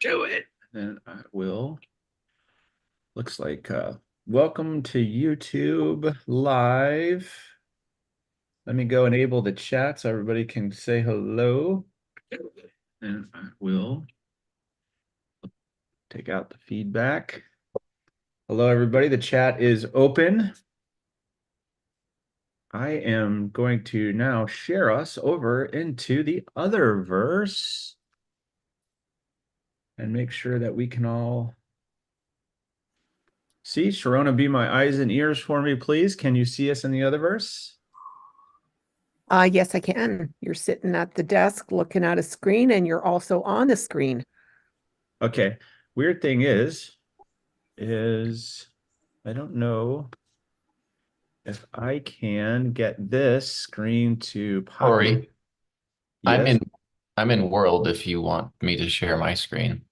to it. And I will. Looks like welcome to YouTube Live. Let me go enable the chat so everybody can say hello. And I will take out the feedback. Hello, everybody. The chat is open. I am going to now share us over into the Utherverse and make sure that we can all see. Sharona, be my eyes and ears for me, please. Can you see us in the Utherverse? Yes, I can. You're sitting at the desk looking at a screen, and you're also on the screen. Okay. Weird thing is I don't know if I can get this screen to populate. Corey, Yes. I'm in World if you want me to share my screen.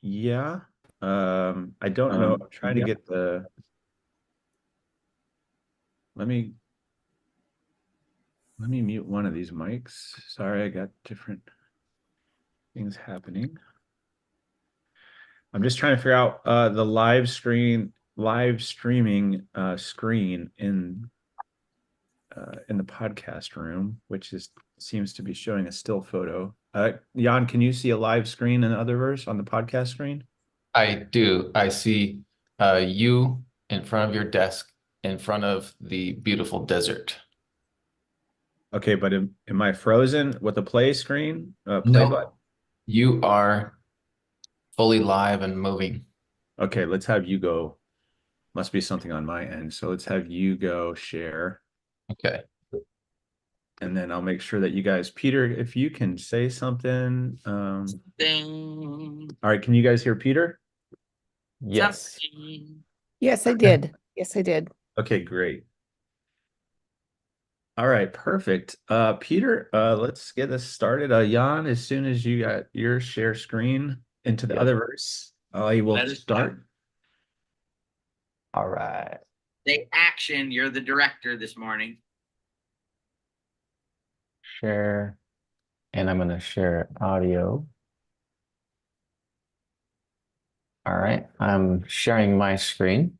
Yeah. I don't know. I'm trying to get the. Let me mute one of these mics. Sorry, I got different things happening. I'm just trying to figure out the live streaming screen in the podcast room, which seems to be showing a still photo. Jan, can you see a live screen in the Otherverse on the podcast screen? I do. I see you in front of your desk, in front of the beautiful desert. Okay, but am I frozen with the play screen? Play No, button? you are fully live and moving. Okay, let's have you go. Must be something on my end. So let's have you go share. Okay. And then I'll make sure that you guys, Peter, if you can say something. Ding. All right, can you guys hear Peter? Yes. Something. Yes, I did. Yes, I did. Okay, great. All right, perfect. Peter, let's get this started. Jan, as soon as you got your share screen into the Otherverse, I will start. All right. Say action. You're the director this morning. Share. And I'm going to share audio. All right. I'm sharing my screen.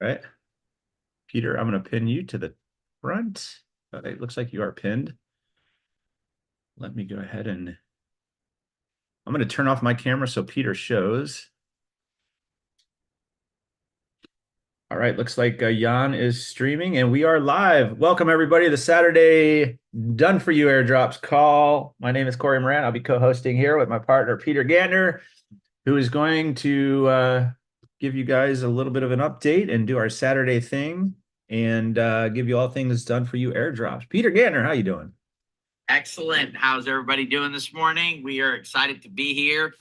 All right. Peter, I'm going to pin you to the front. It looks like you are pinned. Let me go ahead and I'm going to turn off my camera so Peter shows. All right, looks like Jan is streaming and we are live. Welcome everybody to the Saturday Done For You Airdrops call. My name is Corey Moran. I'll be co-hosting here with my partner Peter Gantner, who is going to give you guys a little bit of an update and do our Saturday thing and give you all things Done For You Airdrops. Peter Gantner, how you doing? Excellent. How's everybody doing this morning? We are excited to be here.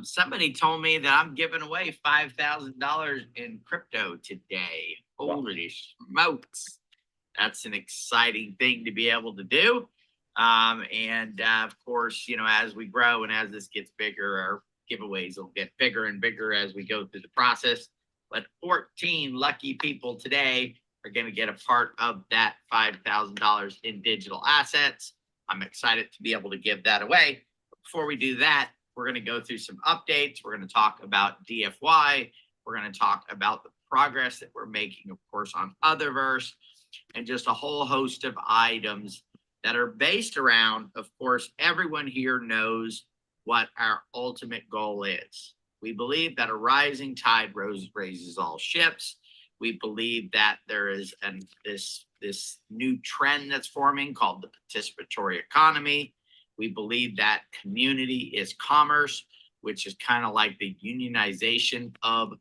Somebody told me that I'm giving away $5,000 in crypto today. Holy smokes. That's an exciting thing to be able to do. Of course, as we grow and as this gets bigger, our giveaways will get bigger and bigger as we go through the process. But 14 lucky people today are going to get a part of that $5,000 in digital assets. I'm excited to be able to give that away. Before we do that, we're going to go through some updates. We're going to talk about DFY. We're going to talk about the progress that we're making, of course, on Utherverse, and just a whole host of items that are based around, of course, everyone here knows what our ultimate goal is. We believe that a rising tide raises all ships. We believe that there is this new trend that's forming called the participatory economy. We believe that community is commerce, which is kind of like the unionization of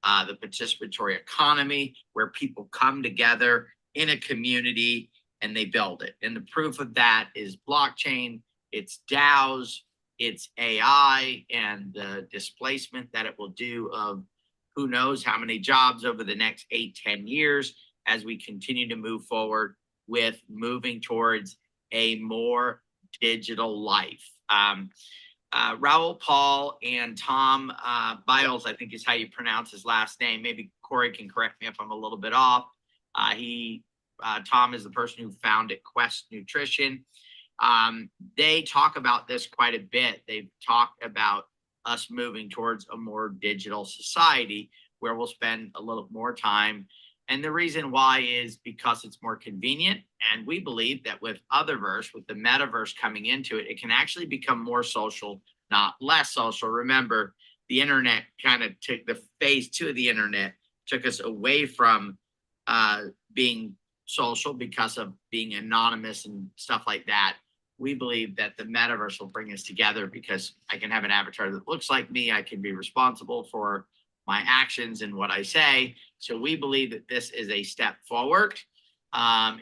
the participatory economy, where people come together in a community and they build it. And the proof of that is blockchain, it's DAOs, it's AI, and the displacement that it will do of who knows how many jobs over the next 8-10 years as we continue to move forward with moving towards a more digital life. Raoul Paul and Tom Biles, I think is how you pronounce his last name. Maybe Corey can correct me if I'm a little bit off. Tom is the person who founded Quest Nutrition. They talk about this quite a bit. They've talked about us moving towards a more digital society where we'll spend a little more time. And the reason why is because it's more convenient. And we believe that with Utherverse, with the metaverse coming into it, it can actually become more social, not less social. Remember, the internet kind of took the phase 2 of the internet, took us away from being social because of being anonymous and stuff like that. We believe that the metaverse will bring us together because I can have an avatar that looks like me. I can be responsible for my actions and what I say. So we believe that this is a step forward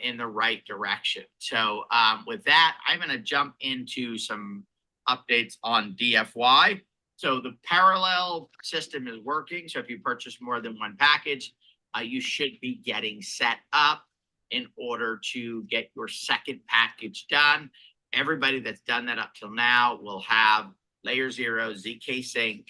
in the right direction. So with that, I'm going to jump into some updates on DFY. So the parallel system is working. So if you purchase more than one package, you should be getting set up in order to get your second package done. Everybody that's done that up till now will have Layer 0 ZK Sync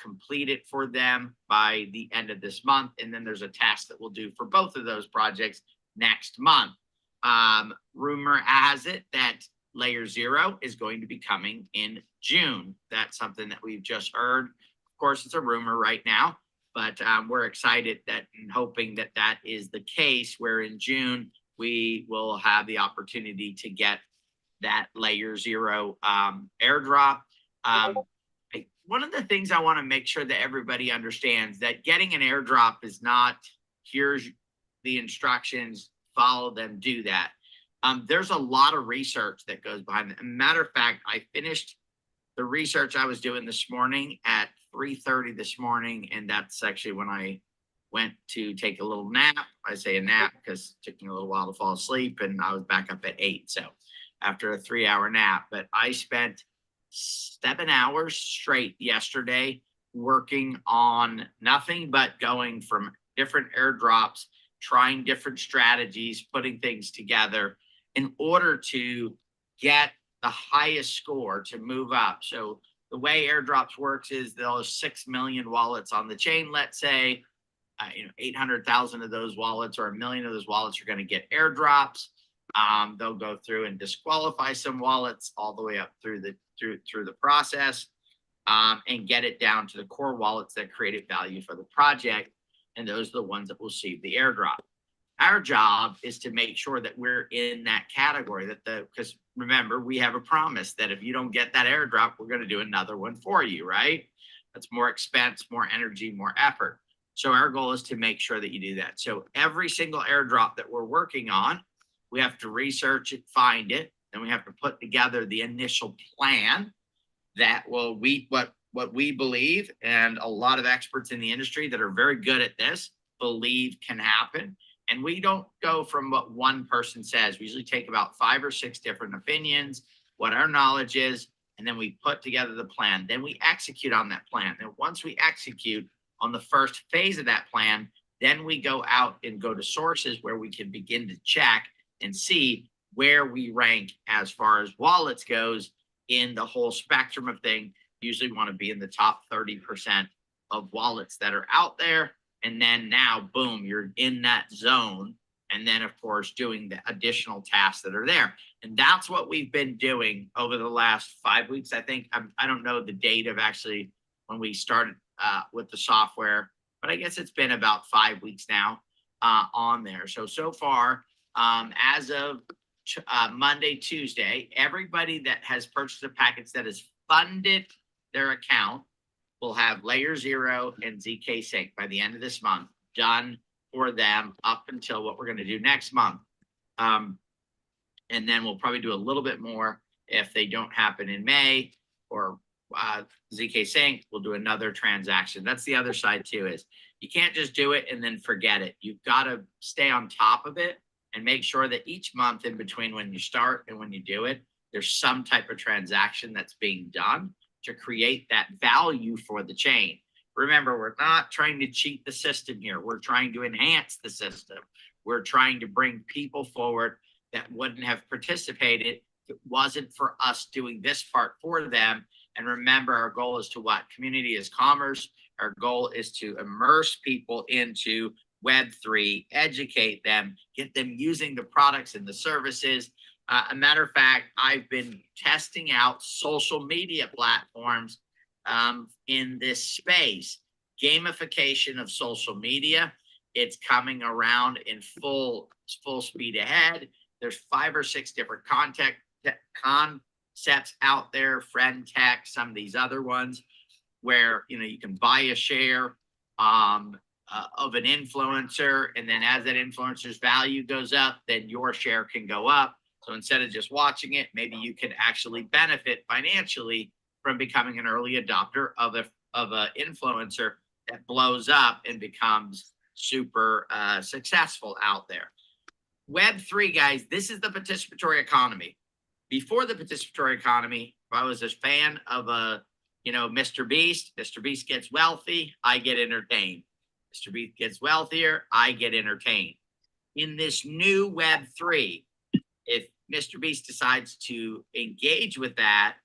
completed for them by the end of this month. And then there's a task that we'll do for both of those projects next month. Rumor has it that Layer 0 is going to be coming in June. That's something that we've just heard. Of course, it's a rumor right now, but we're excited that and hoping that that is the case, where in June we will have the opportunity to get that Layer 0 airdrop. One of the things I want to make sure that everybody understands, that getting an airdrop is not, here's the instructions, follow them, do that. There's a lot of research that goes behind it. As a matter of fact, I finished the research I was doing this morning at 3:30 this morning, and that's actually when I went to take a little nap. I say a nap because it took me a little while to fall asleep, and I was back up at 8. So after a 3-hour nap, but I spent 7 hours straight yesterday working on nothing but going from different airdrops, trying different strategies, putting things together in order to get the highest score to move up. So the way airdrops works is those 6 million wallets on the chain, let's say, 800,000 of those wallets or 1 million of those wallets are going to get airdrops. They'll go through and disqualify some wallets all the way up through the process and get it down to the core wallets that created value for the project. And those are the ones that will receive the airdrop. Our job is to make sure that we're in that category, because remember, we have a promise that if you don't get that airdrop, we're going to do another one for you, right? That's more expense, more energy, more effort. So our goal is to make sure that you do that. So every single airdrop that we're working on, we have to research it, find it, then we have to put together the initial plan that will what we believe, and a lot of experts in the industry that are very good at this believe can happen. And we don't go from what one person says. We usually take about 5 or 6 different opinions, what our knowledge is, and then we put together the plan. Then we execute on that plan. And once we execute on the first phase of that plan, then we go out and go to sources where we can begin to check and see where we rank as far as wallets goes in the whole spectrum of thing. Usually want to be in the top 30% of wallets that are out there. And then now, boom, you're in that zone. And then, of course, doing the additional tasks that are there. And that's what we've been doing over the last 5 weeks. I think, I don't know the date of actually when we started with the software, but I guess it's been about 5 weeks now on there. So far, as of Monday, Tuesday, everybody that has purchased a package that has funded their account will have Layer 0 and ZK Sync by the end of this month done for them up until what we're going to do next month. And then we'll probably do a little bit more if they don't happen in May, or ZK Sync, we'll do another transaction. That's the other side too, is you can't just do it and then forget it. You've got to stay on top of it and make sure that each month in between when you start and when you do it, there's some type of transaction that's being done to create that value for the chain. Remember, we're not trying to cheat the system here. We're trying to enhance the system. We're trying to bring people forward that wouldn't have participated if it wasn't for us doing this part for them. And remember, our goal is to what? Community is commerce. Our goal is to immerse people into Web3, educate them, get them using the products and the services, A matter of fact, I've been testing out social media platforms in this space. Gamification of social media. It's coming around in full speed ahead. There's 5 or 6 different concepts out there, Friend Tech, some of these other ones, where you can buy a share of an influencer, and then as that influencer's value goes up, then your share can go up. So instead of just watching it, maybe you can actually benefit financially from becoming an early adopter of a influencer that blows up and becomes super successful out there. Web3, guys, this is the participatory economy. Before the participatory economy, if I was a fan of Mr. Beast gets wealthy, I get entertained. Mr. Beast gets wealthier, I get entertained. In this new Web3, if Mr. Beast decides to engage with that,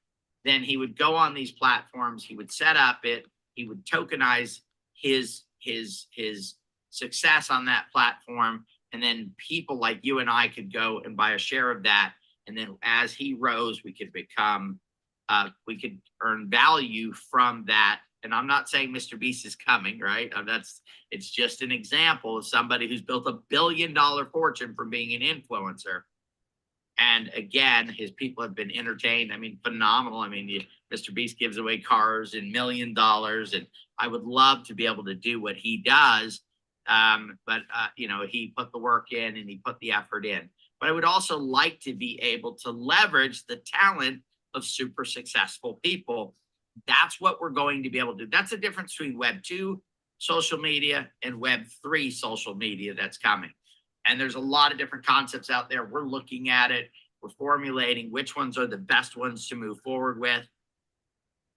then he would go on these platforms, he would set up it, he would tokenize his success on that platform, and then people like you and I could go and buy a share of that. And then as he rose, we could earn value from that. And I'm not saying Mr. Beast is coming, right? It's just an example of somebody who's built $1 billion fortune from being an influencer. And again, his people have been entertained. I mean, phenomenal. I mean, Mr. Beast gives away cars and $1 million, and I would love to be able to do what he does. But he put the work in and he put the effort in. But I would also like to be able to leverage the talent of super successful people. That's what we're going to be able to do. That's the difference between Web 2 social media and Web 3 social media that's coming. And there's a lot of different concepts out there. We're looking at it. We're formulating which ones are the best ones to move forward with.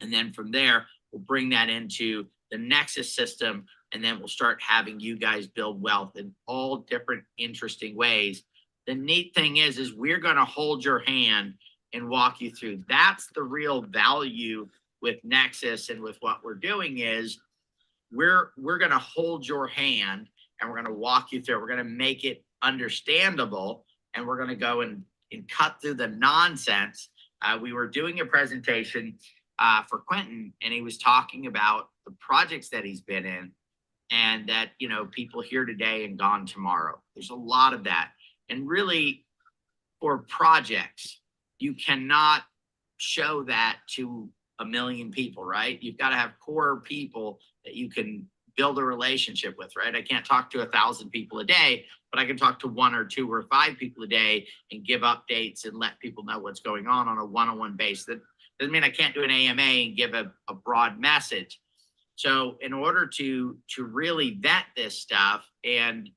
And then from there, we'll bring that into the Nexus system. And then we'll start having you guys build wealth in all different interesting ways. The neat thing is we're going to hold your hand and walk you through. That's the real value with Nexus and with what we're doing is we're going to hold your hand and we're going to walk you through. We're going to make it understandable, and we're going to go and cut through the nonsense. We were doing a presentation for Quentin, and he was talking about the projects that he's been in, and that, people here today and gone tomorrow. There's a lot of that. And really, for projects, you cannot show that to 1 million people, right? You've got to have core people that you can build a relationship with, right? I can't talk to 1,000 people a day, but I can talk to 1 or 2 or 5 people a day and give updates and let people know what's going on a one-on-one basis. That doesn't mean I can't do an AMA and give a broad message. So in order to really vet this stuff and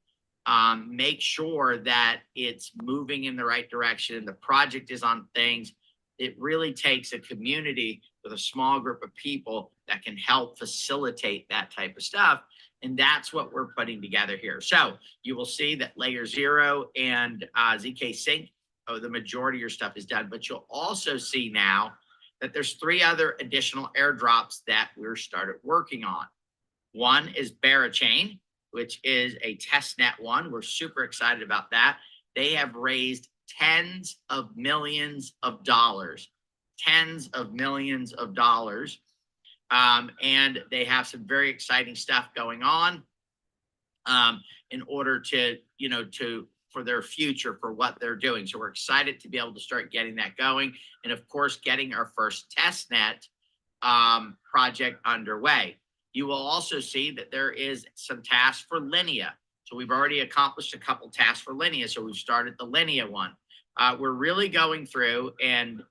make sure that it's moving in the right direction, the project is on things, it really takes a community with a small group of people that can help facilitate that type of stuff. And that's what we're putting together here. So you will see that Layer 0 and ZK Sync, the majority of your stuff is done. But you'll also see now that there's 3 other additional airdrops that we're started working on. One is Barachain, which is a testnet one. We're super excited about that. They have raised tens of millions of dollars. And they have some very exciting stuff going on in order to for their future, for what they're doing. So we're excited to be able to start getting that going. And of course, getting our first testnet project underway. You will also see that there is some tasks for Linea. So we've already accomplished a couple tasks for Linea. So we've started the Linea one. We're really going through and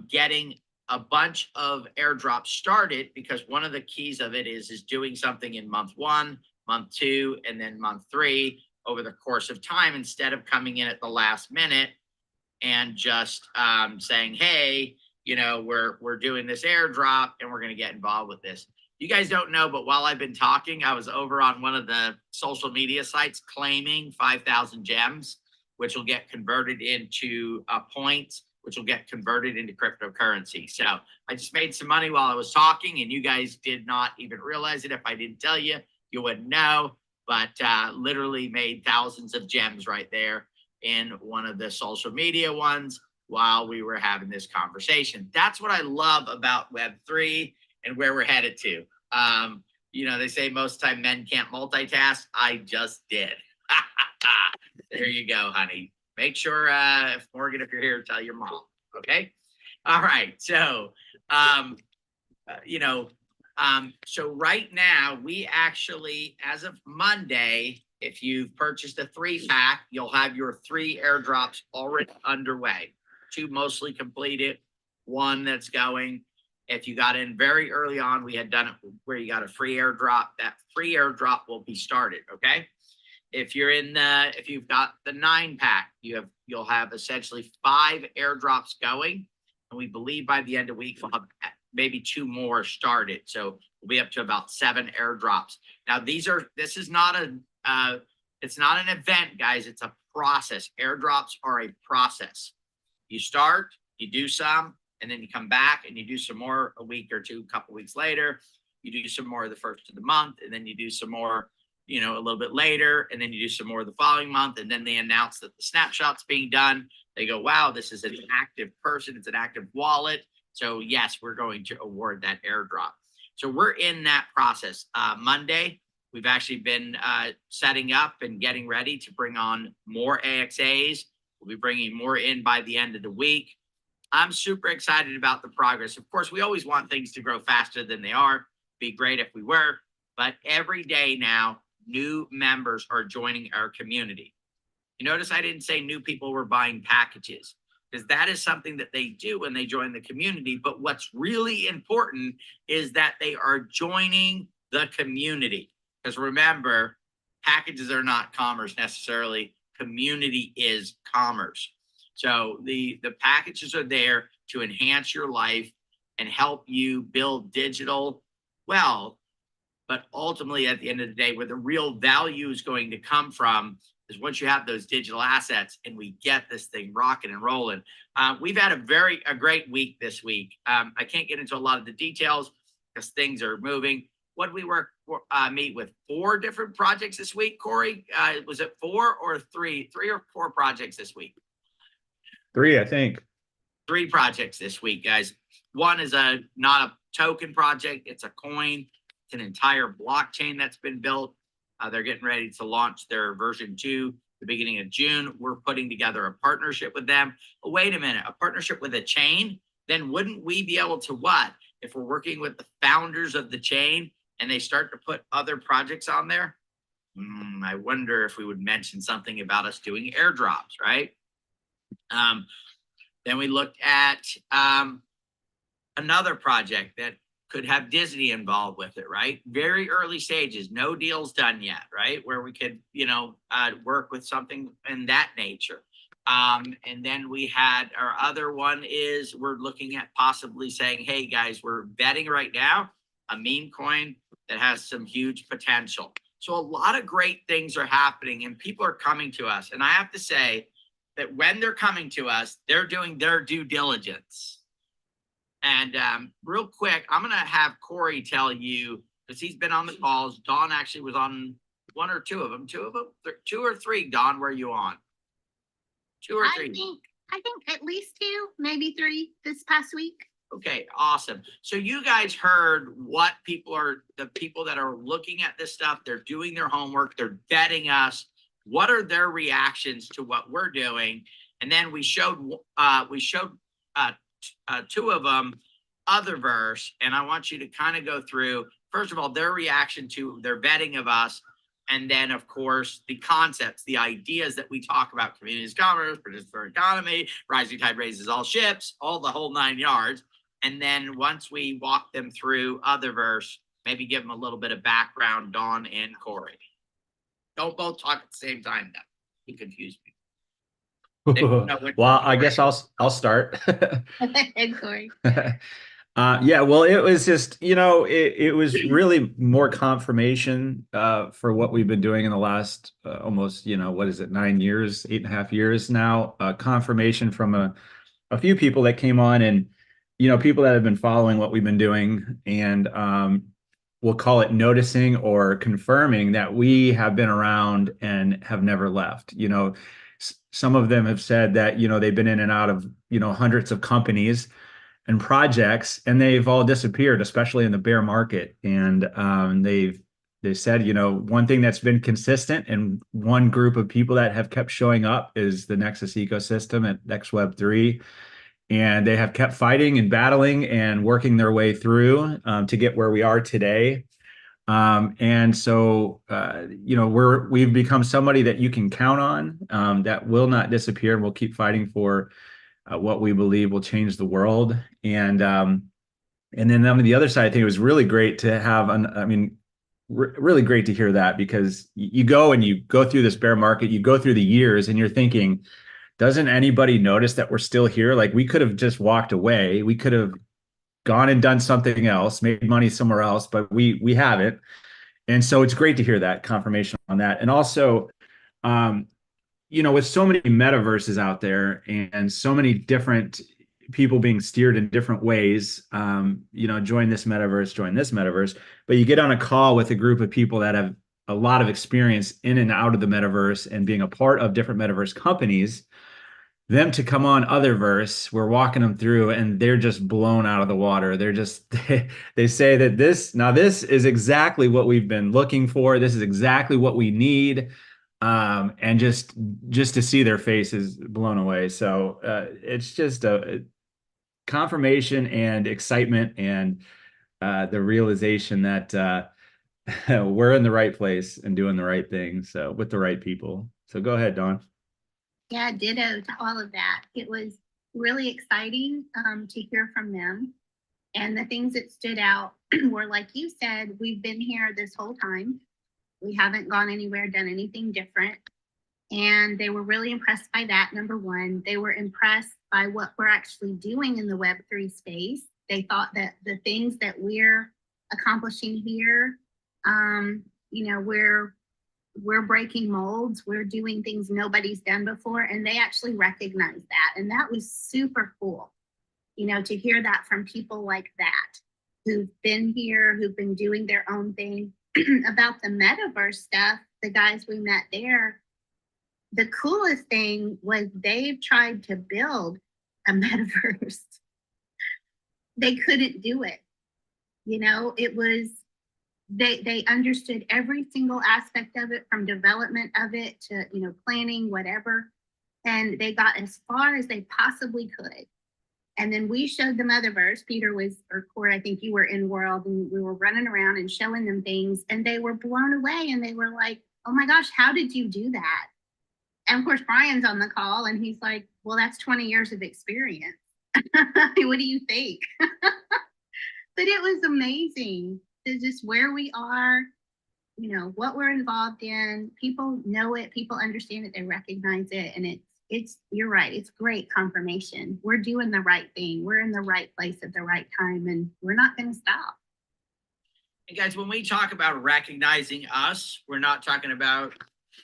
getting a bunch of airdrops started, because one of the keys of it is doing something in month 1, month 2, and then month 3 over the course of time, instead of coming in at the last minute and just saying, hey, we're doing this airdrop and we're going to get involved with this. You guys don't know, but while I've been talking, I was over on one of the social media sites claiming 5,000 gems, which will get converted into points, which will get converted into cryptocurrency. So I just made some money while I was talking, and you guys did not even realize it. If I didn't tell you, you wouldn't know, but literally made thousands of gems right there. in one of the social media ones while we were having this conversation. That's what I love about Web3 and where we're headed to. You know, they say most of the time men can't multitask. I just did. There you go, honey. Make sure, if Morgan, if you're here, tell your mom. Okay. All right. So, so right now we actually, as of Monday, if you've purchased a 3-pack, you'll have your 3 airdrops already underway. 2 mostly completed, 1 that's going. If you got in very early on, we had done it where you got a free airdrop. That free airdrop will be started. Okay. If you're in if you've got the 9-pack, you'll have essentially 5 airdrops going. And we believe by the end of the week, we'll have maybe 2 more started. So we'll be up to about 7 airdrops. Now, this is not it's not an event, guys. It's a process. Airdrops are a process. You start, you do some, and then you come back and you do some more a week or two, a couple weeks later. You do some more the first of the month, and then you do some more, a little bit later, and then you do some more the following month, and then they announce that the snapshot's being done. They go, wow, this is an active person. It's an active wallet. So yes, we're going to award that airdrop. So we're in that process. Monday, we've actually been setting up and getting ready to bring on more AXAs. We'll be bringing more in by the end of the week. I'm super excited about the progress. Of course, we always want things to grow faster than they are. Be great if we were, but every day now, new members are joining our community. You notice I didn't say new people were buying packages, because that is something that they do when they join the community. But what's really important is that they are joining the community. Because remember, packages are not commerce necessarily. Community is commerce. So the packages are there to enhance your life and help you build digital wealth. But ultimately, at the end of the day, where the real value is going to come from is once you have those digital assets and we get this thing rocking and rolling. We've had a great week this week. I can't get into a lot of the details because things are moving. What we meet with 4 different projects this week, Corey? Was it 4 or 3? 3 or 4 projects this week? 3, I think. 3 projects this week, guys. One is not a token project. It's a coin. It's an entire blockchain that's been built. They're getting ready to launch their version 2 the beginning of June. We're putting together a partnership with them. Oh, wait a minute, a partnership with a chain? Then wouldn't we be able to what? If we're working with the founders of the chain and they start to put other projects on there? I wonder if we would mention something about us doing airdrops, right? Then we looked at another project that could have Disney involved with it, right? Very early stages, no deals done yet, right? Where we could, work with something in that nature. And then we had our other one is we're looking at possibly saying, hey guys, we're betting right now a meme coin that has some huge potential. So a lot of great things are happening and people are coming to us. And I have to say that when they're coming to us, they're doing their due diligence. And real quick, I'm going to have Corey tell you, because he's been on the calls. Dawn actually was on 1 or 2 of them. 2 of them? 2 or 3, Dawn, were you on? 2 or 3? I think at least 2, maybe 3 this past week. Okay, awesome. So you guys heard what the people that are looking at this stuff, they're doing their homework, they're vetting us. What are their reactions to what we're doing? And then we showed 2 of them, Utherverse, and I want you to kind of go through, first of all, their reaction to their vetting of us, and then, of course, the concepts, the ideas that we talk about, communities, commerce, participatory economy, rising tide raises all ships, all the whole 9 yards. And then once we walk them through Utherverse, maybe give them a little bit of background, Dawn and Corey. Don't both talk at the same time, though. You confuse me. Well, I guess I'll start. Corey. Yeah, well, it was just, it was really more confirmation for what we've been doing in the last almost, 9 years, 8.5 years now. Confirmation from a few people that came on and, people that have been following what we've been doing and we'll call it noticing or confirming that we have been around and have never left, Some of them have said that, they've been in and out of, hundreds of companies and projects, and they've all disappeared, especially in the bear market. And they said, one thing that's been consistent and one group of people that have kept showing up is the Nexus ecosystem at NextWeb3. And they have kept fighting and battling and working their way through to get where we are today. And so, we've become somebody that you can count on, that will not disappear, and we'll keep fighting for what we believe will change the world. And then on the other side, I think it was really great to have, really great to hear that, because you go through this bear market, you go through the years, and you're thinking, doesn't anybody notice that we're still here? Like, we could have just walked away. We could have gone and done something else, made money somewhere else, but we haven't. And so it's great to hear that confirmation on that. And also, with so many metaverses out there and so many different people being steered in different ways, join this metaverse, but you get on a call with a group of people that have a lot of experience in and out of the metaverse and being a part of different metaverse companies. Them to come on Utherverse, we're walking them through, and they're just blown out of the water. They say that this is exactly what we've been looking for. This is exactly what we need. And just to see their faces blown away. So it's just a confirmation and excitement, and the realization that we're in the right place and doing the right thing. So with the right people. So go ahead, Dawn. Yeah, ditto to all of that. It was really exciting to hear from them. And the things that stood out were, like you said, we've been here this whole time. We haven't gone anywhere, done anything different. And they were really impressed by that, number one. They were impressed by what we're actually doing in the Web3 space. They thought that the things that we're accomplishing here, we're breaking molds, we're doing things nobody's done before, and they actually recognize that. And that was super cool, to hear that from people like that, who've been here, who've been doing their own thing. About the metaverse stuff, the guys we met there, the coolest thing was they've tried to build a metaverse. They couldn't do it. It was, they understood every single aspect of it, from development of it to, planning, whatever. And they got as far as they possibly could. And then we showed them Utherverse. Peter or Corey, I think you were in World, and we were running around and showing them things, and they were blown away, and they were like, oh my gosh, how did you do that? And of course, Brian's on the call, and he's like, well, that's 20 years of experience. What do you think? But it was amazing. It's just where we are, what we're involved in. People know it, people understand it, they recognize it, and you're right, it's great confirmation. We're doing the right thing. We're in the right place at the right time, and we're not going to stop. And guys, when we talk about recognizing us, we're not talking about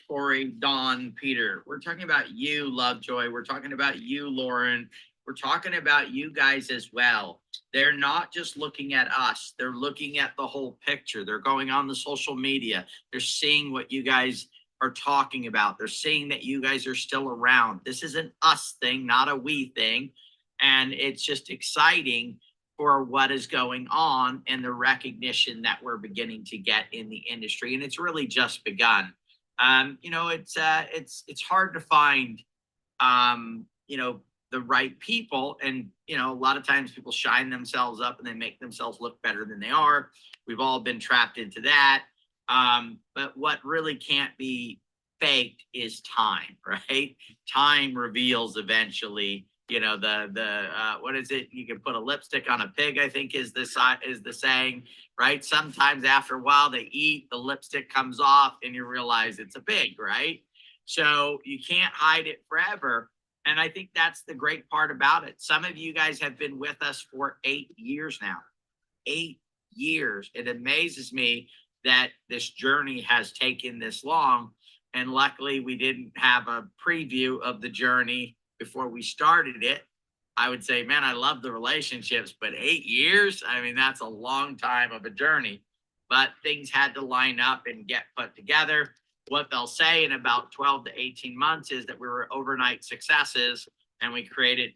Corey, Dawn, Peter. We're talking about you, Lovejoy. We're talking about you, Lauren. We're talking about you guys as well. They're not just looking at us. They're looking at the whole picture. They're going on the social media. They're seeing what you guys are talking about. They're seeing that you guys are still around. This is an us thing, not a we thing. And it's just exciting for what is going on and the recognition that we're beginning to get in the industry. And it's really just begun. It's hard to find, the right people. And, a lot of times people shine themselves up and they make themselves look better than they are. We've all been trapped into that. But what really can't be faked is time, right? Time reveals eventually, what is it? You can put a lipstick on a pig, I think is the saying, right? Sometimes after a while they eat, the lipstick comes off and you realize it's a pig, right? So you can't hide it forever. And I think that's the great part about it. Some of you guys have been with us for 8 years now. 8 years. It amazes me that this journey has taken this long. And luckily we didn't have a preview of the journey before we started it. I would say, man, I love the relationships, but 8 years, that's a long time of a journey. But things had to line up and get put together. what they'll say in about 12 to 18 months is that we were overnight successes and we created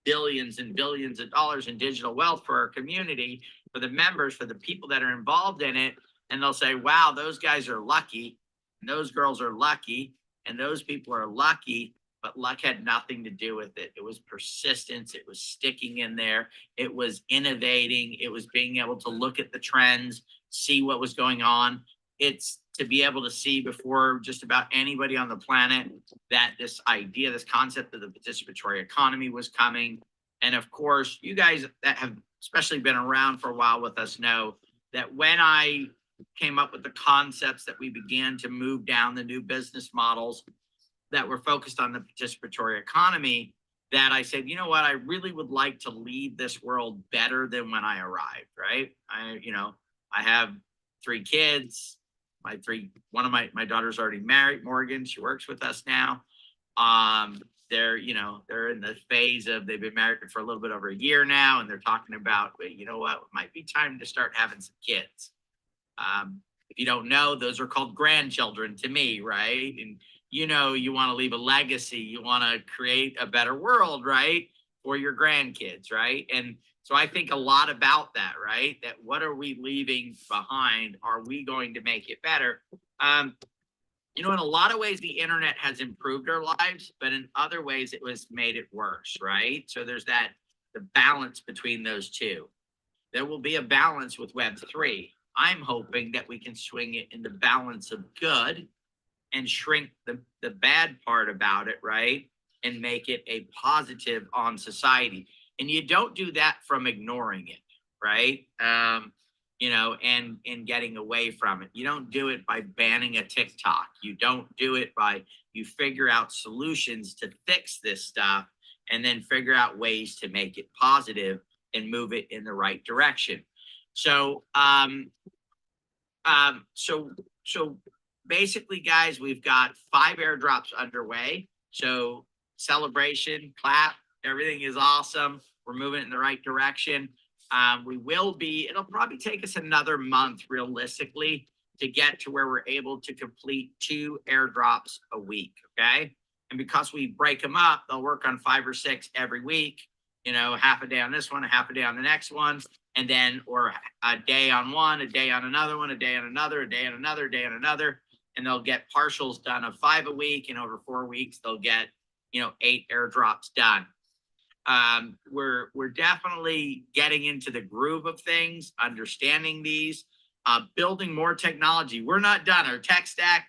billions and billions of dollars in digital wealth for our community, for the members, for the people that are involved in it. And they'll say, wow, those guys are lucky, and those girls are lucky, and those people are lucky, but luck had nothing to do with it. It was persistence. It was sticking in there. It was innovating. It was being able to look at the trends, see what was going on. It's to be able to see before just about anybody on the planet that this idea, this concept of the participatory economy was coming. And of course, you guys that have especially been around for a while with us know that when I came up with the concepts that we began to move down the new business models that were focused on the participatory economy, that I said, you know what, I really would like to leave this world better than when I arrived, right? I have 3 kids. One of my daughter's already married, Morgan. She works with us now. They're in the phase of, they've been married for a little bit over a year now, and they're talking about, you know what, it might be time to start having some kids. If you don't know, those are called grandchildren to me, right? And you want to leave a legacy, you want to create a better world, right, for your grandkids, right? And so I think a lot about that, right? That what are we leaving behind? Are we going to make it better? In a lot of ways, the internet has improved our lives, but in other ways, it was made it worse, right? So there's the balance between those two. There will be a balance with Web3. I'm hoping that we can swing it in the balance of good and shrink the bad part about it, right? And make it a positive on society. And you don't do that from ignoring it, right? And getting away from it. You don't do it by banning a TikTok. You don't do it by, you figure out solutions to fix this stuff and then figure out ways to make it positive and move it in the right direction. So, so basically, guys, we've got 5 airdrops underway. So celebration, clap, everything is awesome. We're moving in the right direction. It'll probably take us another month realistically to get to where we're able to complete 2 airdrops a week, okay? And because we break them up, they'll work on 5 or 6 every week, half a day on this one, a half a day on the next one, and then, or a day on one, a day on another one, a day on another, a day on another, a day on another, and they'll get partials done of 5 a week, and over 4 weeks, they'll get, 8 airdrops done. We're definitely getting into the groove of things, understanding these, building more technology. We're not done. Our tech stack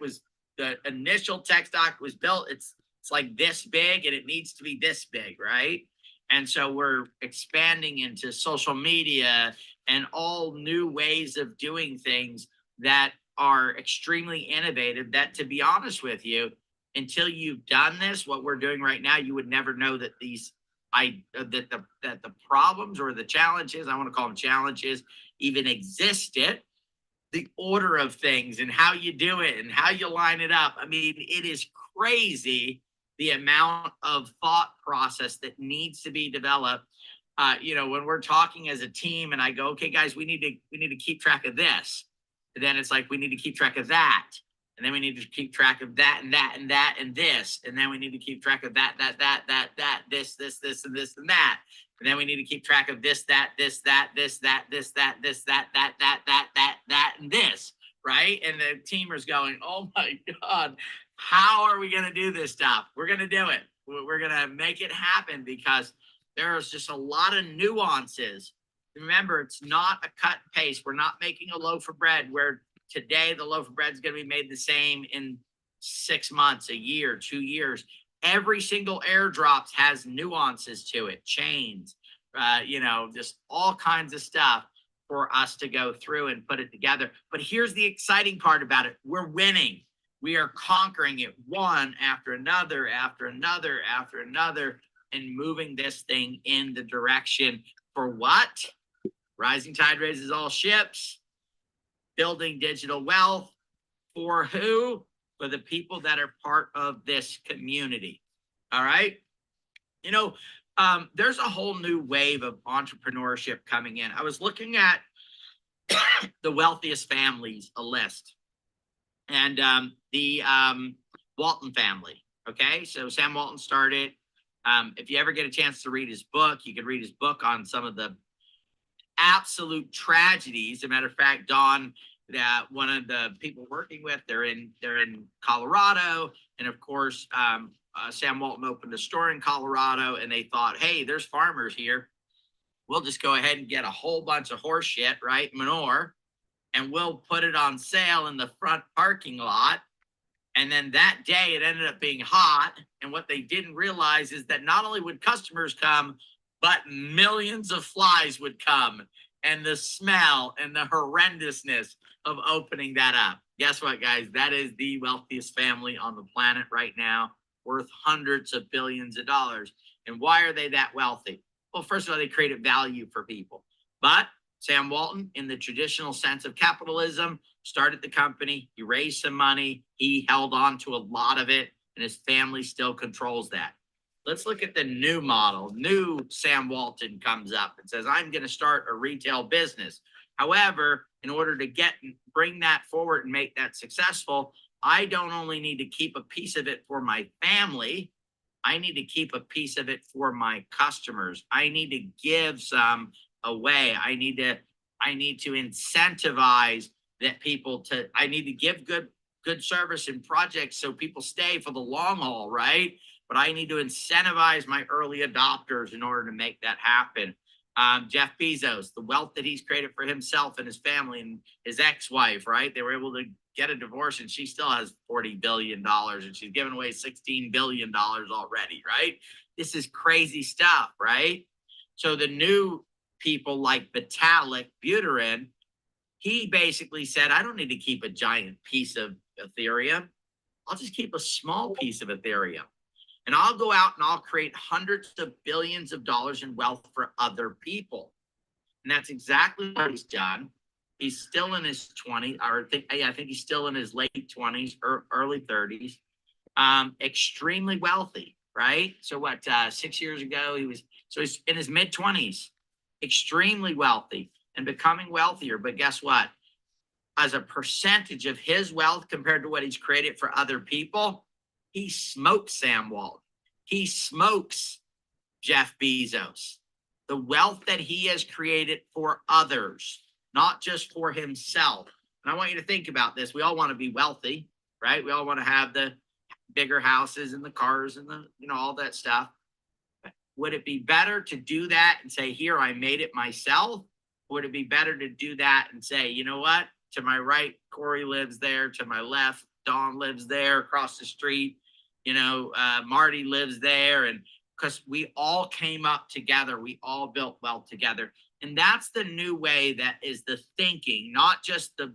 the initial tech stack was built. It's like this big and it needs to be this big, right? And so we're expanding into social media and all new ways of doing things that are extremely innovative, that, to be honest with you, until you've done this, what we're doing right now, you would never know that that the problems or the challenges, I want to call them challenges, even existed. The order of things and how you do it and how you line it up. I mean, it is crazy the amount of thought process that needs to be developed. When we're talking as a team and I go, okay, guys, we need to keep track of this. And then it's like, we need to keep track of that. And then we need to keep track of that and that and that and this. And then we need to keep track of that, this, and this, and that. And then we need to keep track of this, that, and this, right? And the teamers going, oh my God, how are we going to do this stuff? We're going to do it. We're going to make it happen because there's just a lot of nuances. Remember, it's not a cut and paste. We're not making a loaf of bread where today the loaf of bread is going to be made the same in 6 months, a year, 2 years. Every single airdrop has nuances to it, chains, just all kinds of stuff for us to go through and put it together. But here's the exciting part about it. We're winning. We are conquering it one after another, after another, after another, and moving this thing in the direction for what? Rising tide raises all ships. Building digital wealth for who? For the people that are part of this community. All right. There's a whole new wave of entrepreneurship coming in. I was looking at the wealthiest families, a list. and the Walton family. Okay, so Sam Walton started. If you ever get a chance to read his book, you can read his book on some of the absolute tragedies. As a matter of fact, Don, one of the people working with, they're in Colorado, and of course, Sam Walton opened a store in Colorado, and they thought, hey, there's farmers here. We'll just go ahead and get a whole bunch of horse shit, right, manure, and we'll put it on sale in the front parking lot. And then that day it ended up being hot. And what they didn't realize is that not only would customers come, but millions of flies would come. And the smell and the horrendousness of opening that up. Guess what, guys? That is the wealthiest family on the planet right now, worth hundreds of billions of dollars. And why are they that wealthy? Well, first of all, they created value for people. But Sam Walton, in the traditional sense of capitalism, started the company. He raised some money. He held on to a lot of it, and his family still controls that. Let's look at the new model. New Sam Walton comes up and says, I'm going to start a retail business. However, in order to bring that forward and make that successful, I don't only need to keep a piece of it for my family. I need to keep a piece of it for my customers. I need to give some away. I need to incentivize that people I need to give good service and projects so people stay for the long haul, right? But I need to incentivize my early adopters in order to make that happen. Jeff Bezos, the wealth that he's created for himself and his family and his ex-wife, right? They were able to get a divorce, and she still has $40 billion, and she's given away $16 billion already, right? This is crazy stuff, right? So the new people like Vitalik Buterin, he basically said, I don't need to keep a giant piece of Ethereum. I'll just keep a small piece of Ethereum. And I'll go out and I'll create hundreds of billions of dollars in wealth for other people. And that's exactly what he's done. He's still in his 20s, or I think he's still in his late 20s or early 30s. Extremely wealthy, right? So what, 6 years ago, he's in his mid 20s, extremely wealthy and becoming wealthier. But guess what? As a percentage of his wealth compared to what he's created for other people, he smokes Sam Walton. He smokes Jeff Bezos. The wealth that he has created for others, not just for himself. And I want you to think about this. We all want to be wealthy, right? We all want to have the bigger houses and the cars and the, all that stuff. Would it be better to do that and say, here, I made it myself? Or would it be better to do that and say, you know what? To my right, Corey lives there. To my left, Dawn lives there across the street. Marty lives there. And because we all came up together, we all built wealth together. And that's the new way, that is the thinking, not just the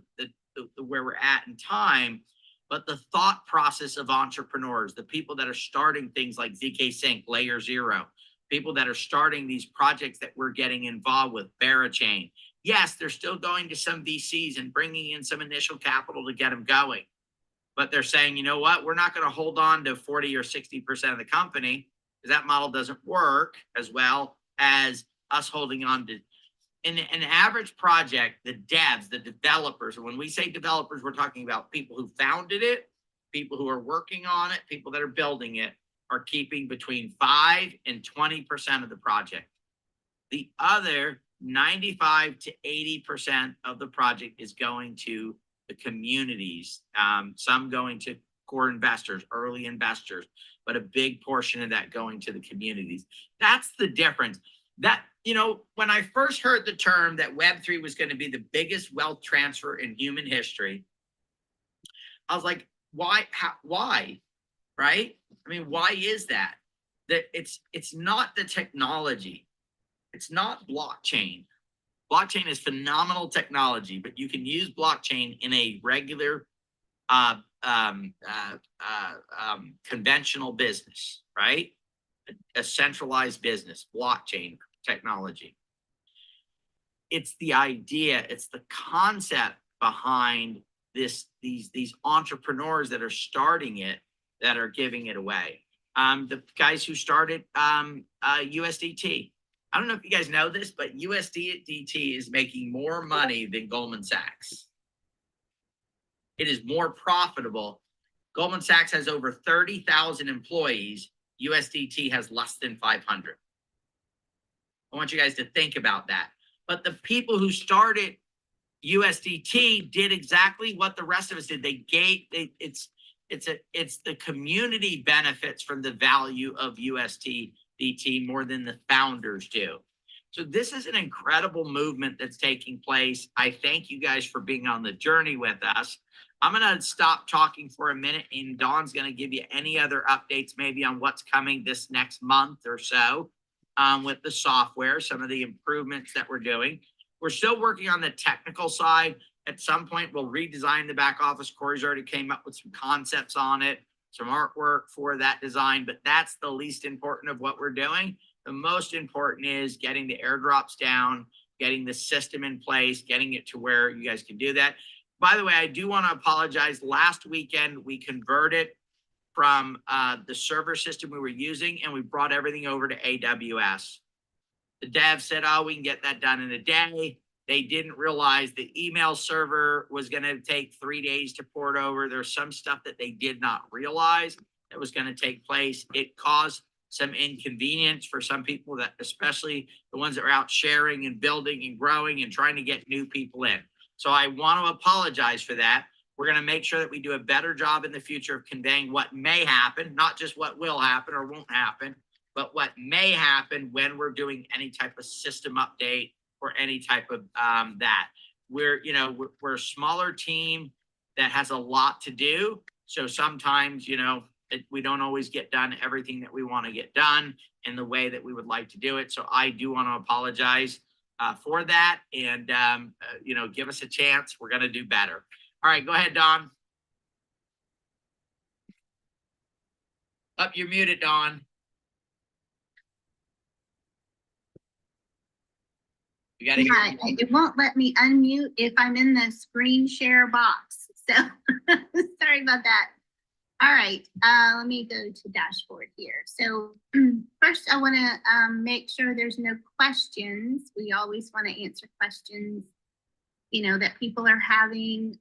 where we're at in time, but the thought process of entrepreneurs, the people that are starting things like ZK Sync, Layer Zero, people that are starting these projects that we're getting involved with, Barachain. Yes, they're still going to some VCs and bringing in some initial capital to get them going. But they're saying, you know what, we're not going to hold on to 40 or 60% of the company, because that model doesn't work as well as us holding on to in an average project. The devs, the developers, and when we say developers, we're talking about people who founded it, people who are working on it, people that are building it, are keeping between 5 and 20% of the project. The other 95 to 80% of the project is going to the communities, some going to core investors, early investors, but a big portion of that going to the communities. That's the difference. That, when I first heard the term that Web3 was going to be the biggest wealth transfer in human history, I was like, why? Why? Right? I mean, why is that? That it's not the technology. It's not blockchain. Blockchain is phenomenal technology, but you can use blockchain in a regular conventional business, right? A centralized business, blockchain technology. It's the idea, it's the concept behind these entrepreneurs that are starting it, that are giving it away. The guys who started USDT. I don't know if you guys know this, but USDT is making more money than Goldman Sachs. it is more profitable. Goldman Sachs has over 30,000 employees. USDT has less than 500. I want you guys to think about that. But the people who started USDT did exactly what the rest of us did. It's the community benefits from the value of USDT more than the founders do. So this is an incredible movement that's taking place. I thank you guys for being on the journey with us. I'm going to stop talking for a minute, and Dawn's going to give you any other updates maybe on what's coming this next month or so with the software, some of the improvements that we're doing. We're still working on the technical side. At some point, we'll redesign the back office. Corey's already came up with some concepts on it, some artwork for that design, but that's the least important of what we're doing. The most important is getting the airdrops down, getting the system in place, getting it to where you guys can do that. By the way, I do want to apologize. Last weekend, we converted from the server system we were using, and we brought everything over to AWS. The dev said, oh, we can get that done in a day. They didn't realize the email server was going to take 3 days to port over. There's some stuff that they did not realize that was going to take place. It caused some inconvenience for some people, that especially the ones that are out sharing and building and growing and trying to get new people in. So I want to apologize for that. We're going to make sure that we do a better job in the future of conveying what may happen, not just what will happen or won't happen, but what may happen when we're doing any type of system update or any type of that. We're a smaller team that has a lot to do. So sometimes, we don't always get done everything that we want to get done in the way that we would like to do it. So I do want to apologize for that, and give us a chance. We're going to do better. All right, go ahead, Dawn. You're muted, Dawn. You got to Yeah, it won't let me unmute if I'm in the screen share box. So sorry about that. All right, let me go to dashboard here. So first I want to make sure there's no questions. We always want to answer questions, that people are having.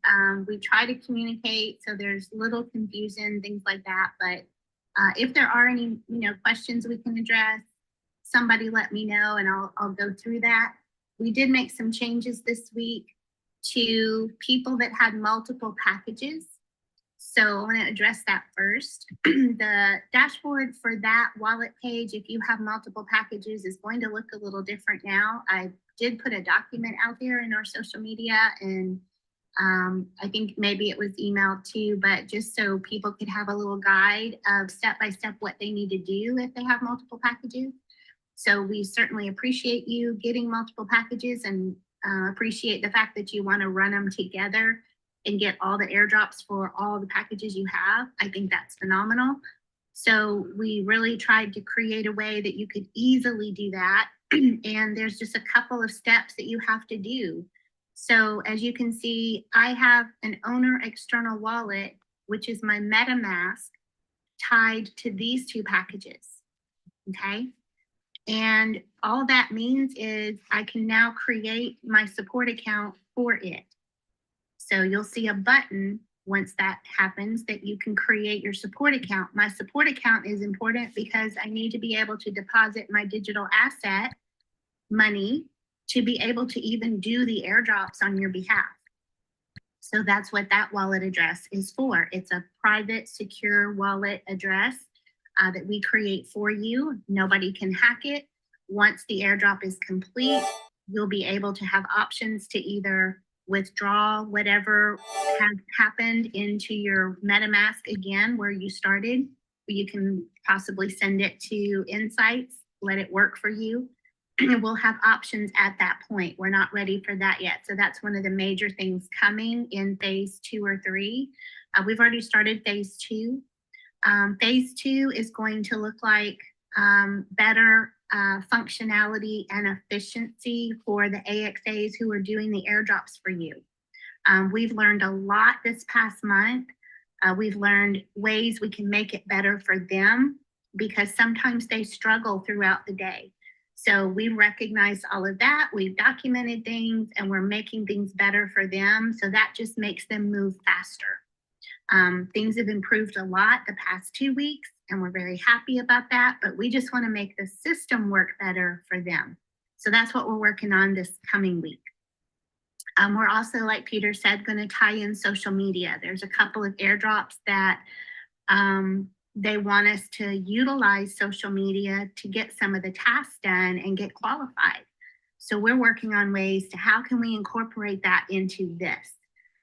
We try to communicate so there's little confusion, things like that. But if there are any, questions we can address, somebody let me know and I'll go through that. We did make some changes this week to people that had multiple packages. So I want to address that first. The dashboard for that wallet page, if you have multiple packages, is going to look a little different now. I did put a document out there in our social media, and I think maybe it was emailed too, but just so people could have a little guide of step-by-step what they need to do if they have multiple packages. So we certainly appreciate you getting multiple packages, and appreciate the fact that you want to run them together and get all the airdrops for all the packages you have. I think that's phenomenal. So we really tried to create a way that you could easily do that. And there's just a couple of steps that you have to do. So as you can see, I have an owner external wallet, which is my MetaMask, tied to these two packages, okay? And all that means is I can now create my support account for it. So you'll see a button once that happens that you can create your support account. My support account is important because I need to be able to deposit my digital asset money to be able to even do the airdrops on your behalf. So that's what that wallet address is for. It's a private, secure wallet address that we create for you. Nobody can hack it. Once the airdrop is complete, you'll be able to have options to either withdraw whatever has happened into your MetaMask again where you started. You can possibly send it to Insights, let it work for you. We'll have options at that point. We're not ready for that yet. So that's one of the major things coming in phase 2 or 3. We've already started phase 2. Phase 2 is going to look like better functionality and efficiency for the AXAs who are doing the airdrops for you. We've learned a lot this past month. We've learned ways we can make it better for them because sometimes they struggle throughout the day. So we recognized all of that. We've documented things and we're making things better for them. So that just makes them move faster. Things have improved a lot the past 2 weeks, and we're very happy about that, but we just want to make the system work better for them. So that's what we're working on this coming week. We're also, like Peter said, going to tie in social media. There's a couple of airdrops that they want us to utilize social media to get some of the tasks done and get qualified. So we're working on ways to how can we incorporate that into this?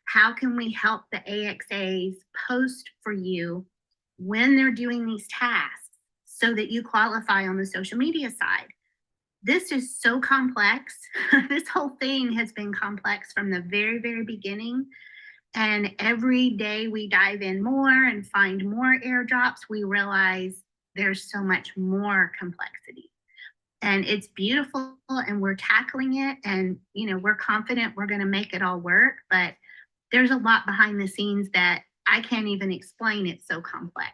How can we help the AXAs post for you when they're doing these tasks so that you qualify on the social media side? This is so complex. This whole thing has been complex from the very, very beginning. And every day we dive in more and find more airdrops, we realize there's so much more complexity. And it's beautiful and we're tackling it. And, you know, we're confident we're going to make it all work. But there's a lot behind the scenes that I can't even explain. It's so complex.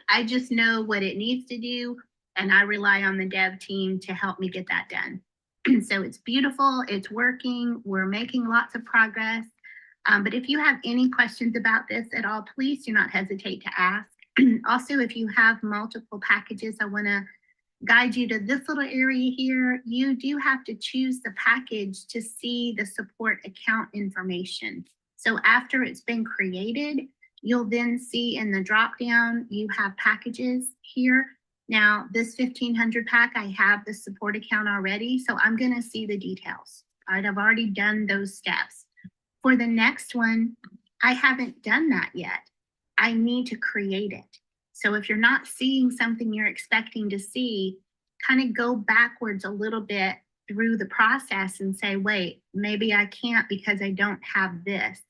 I just know what it needs to do, and I rely on the dev team to help me get that done. So it's beautiful. It's working. We're making lots of progress. But if you have any questions about this at all, please do not hesitate to ask. Also, if you have multiple packages, I want to guide you to this little area here. You do have to choose the package to see the support account information. So after it's been created, you'll then see in the drop down, you have packages here. Now, this 1500 pack, I have the support account already, so I'm going to see the details. I've already done those steps. For the next one, I haven't done that yet. I need to create it. So if you're not seeing something you're expecting to see, kind of go backwards a little bit through the process and say, wait, maybe I can't because I don't have this.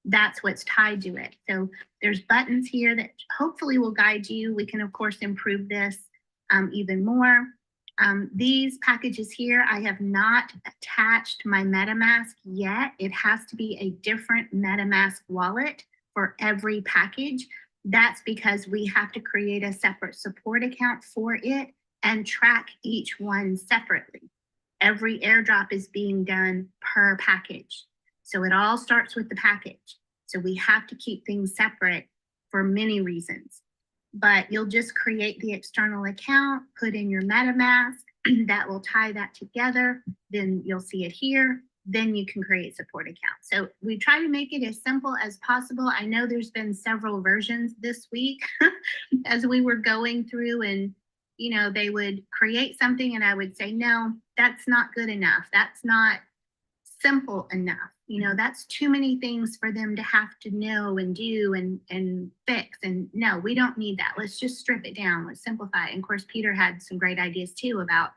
That's what's tied to it. So there's buttons here that hopefully will guide you. We can, of course, improve this even more. These packages here, I have not attached my MetaMask yet. It has to be a different MetaMask wallet for every package. That's because we have to create a separate support account for it and track each one separately. Every airdrop is being done per package. So it all starts with the package. So we have to keep things separate for many reasons. But you'll just create the external account, put in your MetaMask, that will tie that together. Then you'll see it here. Then you can create support accounts. So we try to make it as simple as possible. I know there's been several versions this week as we were going through, and you know, they would create something and I would say, no, that's not good enough. That's not simple enough. You know, that's too many things for them to have to know and do and fix. And no, we don't need that. Let's just strip it down. Let's simplify it. And of course, Peter had some great ideas too about,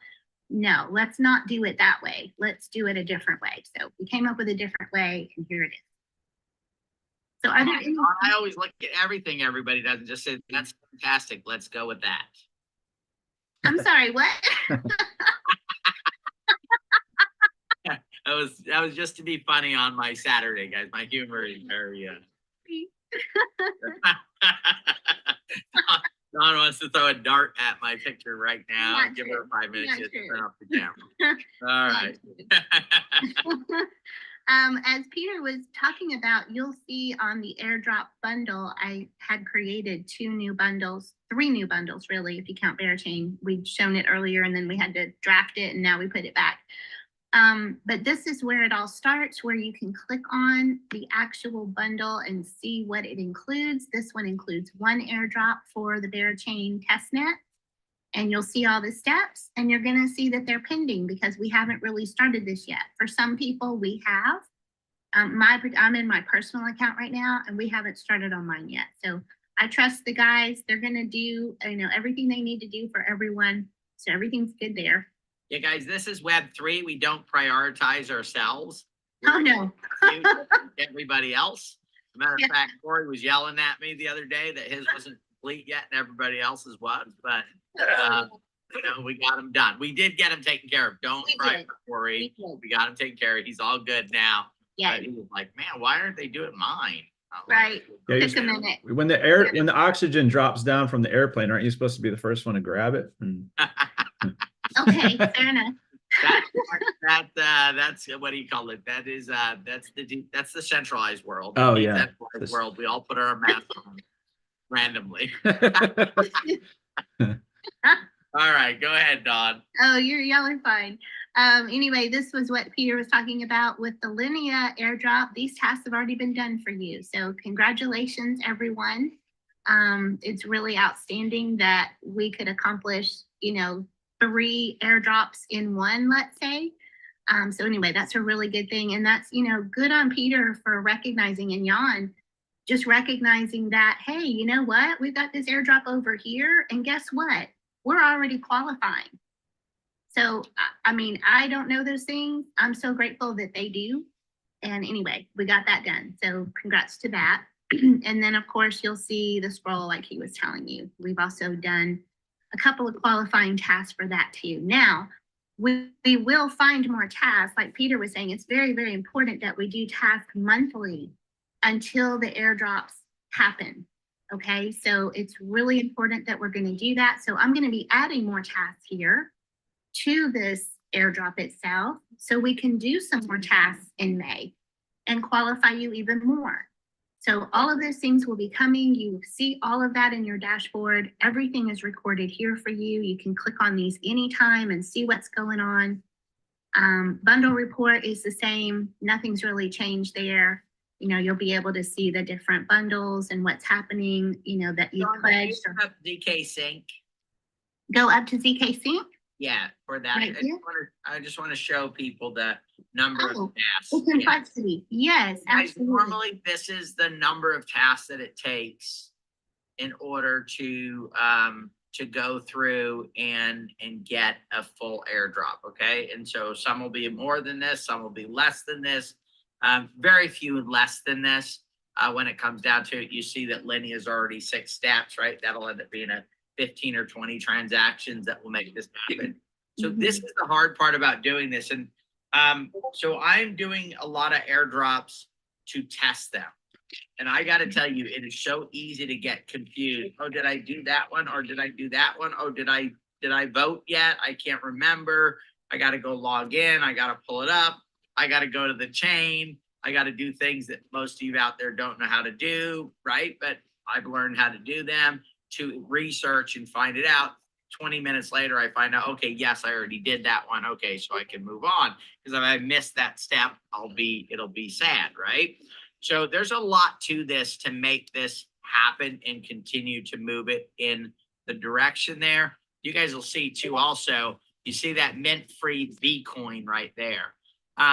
no, let's not do it that way. Let's do it a different way. So we came up with a different way, and here it is. So are there any? I always look at everything everybody does and just say, that's fantastic. Let's go with that. I'm sorry, what? That was just to be funny on my Saturday, guys. My humor is very Dawn wants to throw a dart at my picture right now. Not Give true. her 5 minutes Not to true. turn off the camera. All right. As Peter was talking about, you'll see on the airdrop bundle, I had created 2 new bundles, 3 new bundles, really, if you count Berachain. We'd shown it earlier and then we had to draft it and now we put it back. But this is where it all starts, where you can click on the actual bundle and see what it includes. This one includes 1 airdrop for the Berachain testnet. And you'll see all the steps, and you're going to see that they're pending because we haven't really started this yet. For some people, we have. I'm in my personal account right now, and we haven't started on mine yet. So I trust the guys. They're going to do, you know, everything they need to do for everyone. So everything's good there. Yeah, guys, this is Web3. We don't prioritize ourselves. Oh, no. Everybody else. As a matter of fact, Corey was yelling at me the other day that his wasn't complete yet and everybody else's was, but you know, we got him done. We did get him taken care of. Don't cry for Corey. We got him taken care of. He's all good now. Yeah. But he was like, man, why aren't they doing mine? Right. Yeah, Took a minute. when the oxygen drops down from the airplane, aren't you supposed to be the first one to grab it? Okay, fair enough. That's what do you call it? That is that's the centralized world. Oh, The yeah. decentralized world. We all put our masks on randomly. All right, go ahead, Dawn. Oh, y'all are fine. Anyway, this was what Peter was talking about with the Linea airdrop. These tasks have already been done for you. So congratulations, everyone. It's really outstanding that we could accomplish, 3 airdrops in one, let's say. So anyway, that's a really good thing. And that's, good on Peter for recognizing, and Jan, just recognizing that, hey, you know what? We've got this airdrop over here. And guess what? We're already qualifying. So, I mean, I don't know those things. I'm so grateful that they do. And anyway, we got that done. So congrats to that. And then, of course, you'll see the scroll like he was telling you. We've also done a couple of qualifying tasks for that too. Now, we will find more tasks. Like Peter was saying, it's very, very important that we do tasks monthly until the airdrops happen. Okay, so it's really important that we're going to do that. So I'm going to be adding more tasks here to this airdrop itself so we can do some more tasks in May and qualify you even more. So all of those things will be coming. You see all of that in your dashboard. Everything is recorded here for you. You can click on these anytime and see what's going on. Bundle report is the same. Nothing's really changed there. You'll be able to see the different bundles and what's happening, that you pledged. Up ZK Sync. Go up to ZK Sync? Yeah, for that. Right I just want to show people the number of tasks. The complexity. Yes, absolutely. Normally, this is the number of tasks that it takes in order to go through and get a full airdrop. Okay, and so some will be more than this, some will be less than this. Very few less than this. When it comes down to it, you see that Linea is already 6 steps, right? That'll end up being a 15 or 20 transactions that will make this happen. So this is the hard part about doing this. And so I'm doing a lot of airdrops to test them. And I got to tell you, it is so easy to get confused. Oh, did I do that one? Or did I do that one? Oh, did I vote yet? I can't remember. I got to go log in. I got to pull it up. I got to go to the chain. I got to do things that most of you out there don't know how to do, right? But I've learned how to do them, to research and find it out. 20 minutes later, I find out, okay, yes, I already did that one. Okay, so I can move on. Because if I miss that step, it'll be sad, right? So there's a lot to this to make this happen and continue to move it in the direction there. You guys will see too also, you see that mint-free Bitcoin right there.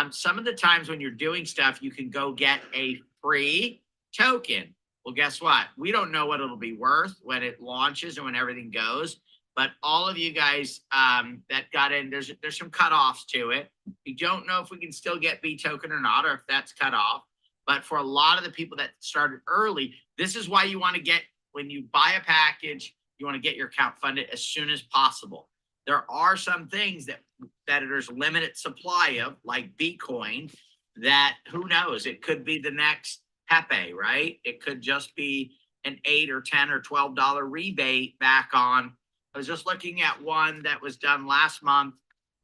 Some of the times when you're doing stuff, you can go get a free token. Well, guess what? We don't know what it'll be worth when it launches and when everything goes. But all of you guys that got in, there's some cutoffs to it. We don't know if we can still get B token or not, or if that's cut off. But for a lot of the people that started early, this is why you want to get, when you buy a package, you want to get your account funded as soon as possible. There are some things that there's limited supply of, like Bitcoin, that who knows, it could be the next Pepe, right? It could just be an $8 or $10 or $12 rebate back on. I was just looking at one that was done last month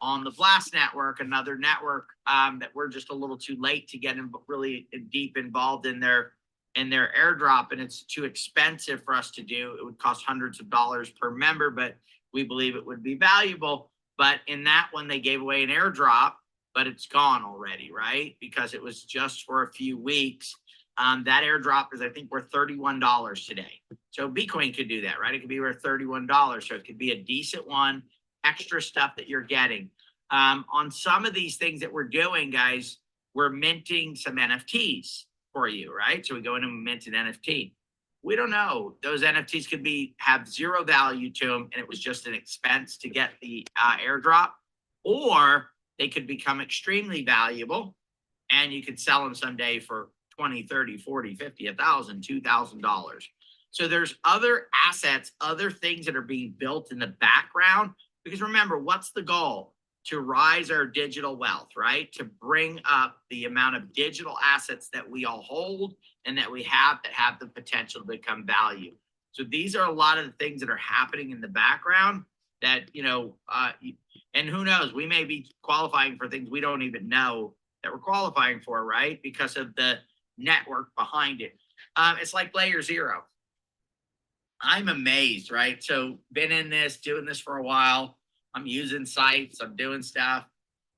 on the Blast network, another network that we're just a little too late to get really deep involved in their airdrop, and it's too expensive for us to do. It would cost hundreds of dollars per member, but we believe it would be valuable. But in that one, they gave away an airdrop, but it's gone already, right? Because it was just for a few weeks. That airdrop is, I think, worth $31 today. So Bitcoin could do that, right? It could be worth $31. So it could be a decent one, extra stuff that you're getting. On some of these things that we're doing, guys, we're minting some NFTs for you, right? So we go in and mint an NFT. We don't know. Those NFTs could have zero value to them, and it was just an expense to get the airdrop, or they could become extremely valuable, and you could sell them someday for $20, $30, $40, $50, $1,000, $2,000. So there's other assets, other things that are being built in the background. Because remember, what's the goal? To rise our digital wealth, right? To bring up the amount of digital assets that we all hold and that we have that have the potential to become value. So these are a lot of the things that are happening in the background. that, and who knows, we may be qualifying for things we don't even know that we're qualifying for, right? Because of the network behind it. It's like layer zero. I'm amazed, right? So been in this, doing this for a while. I'm using sites, I'm doing stuff.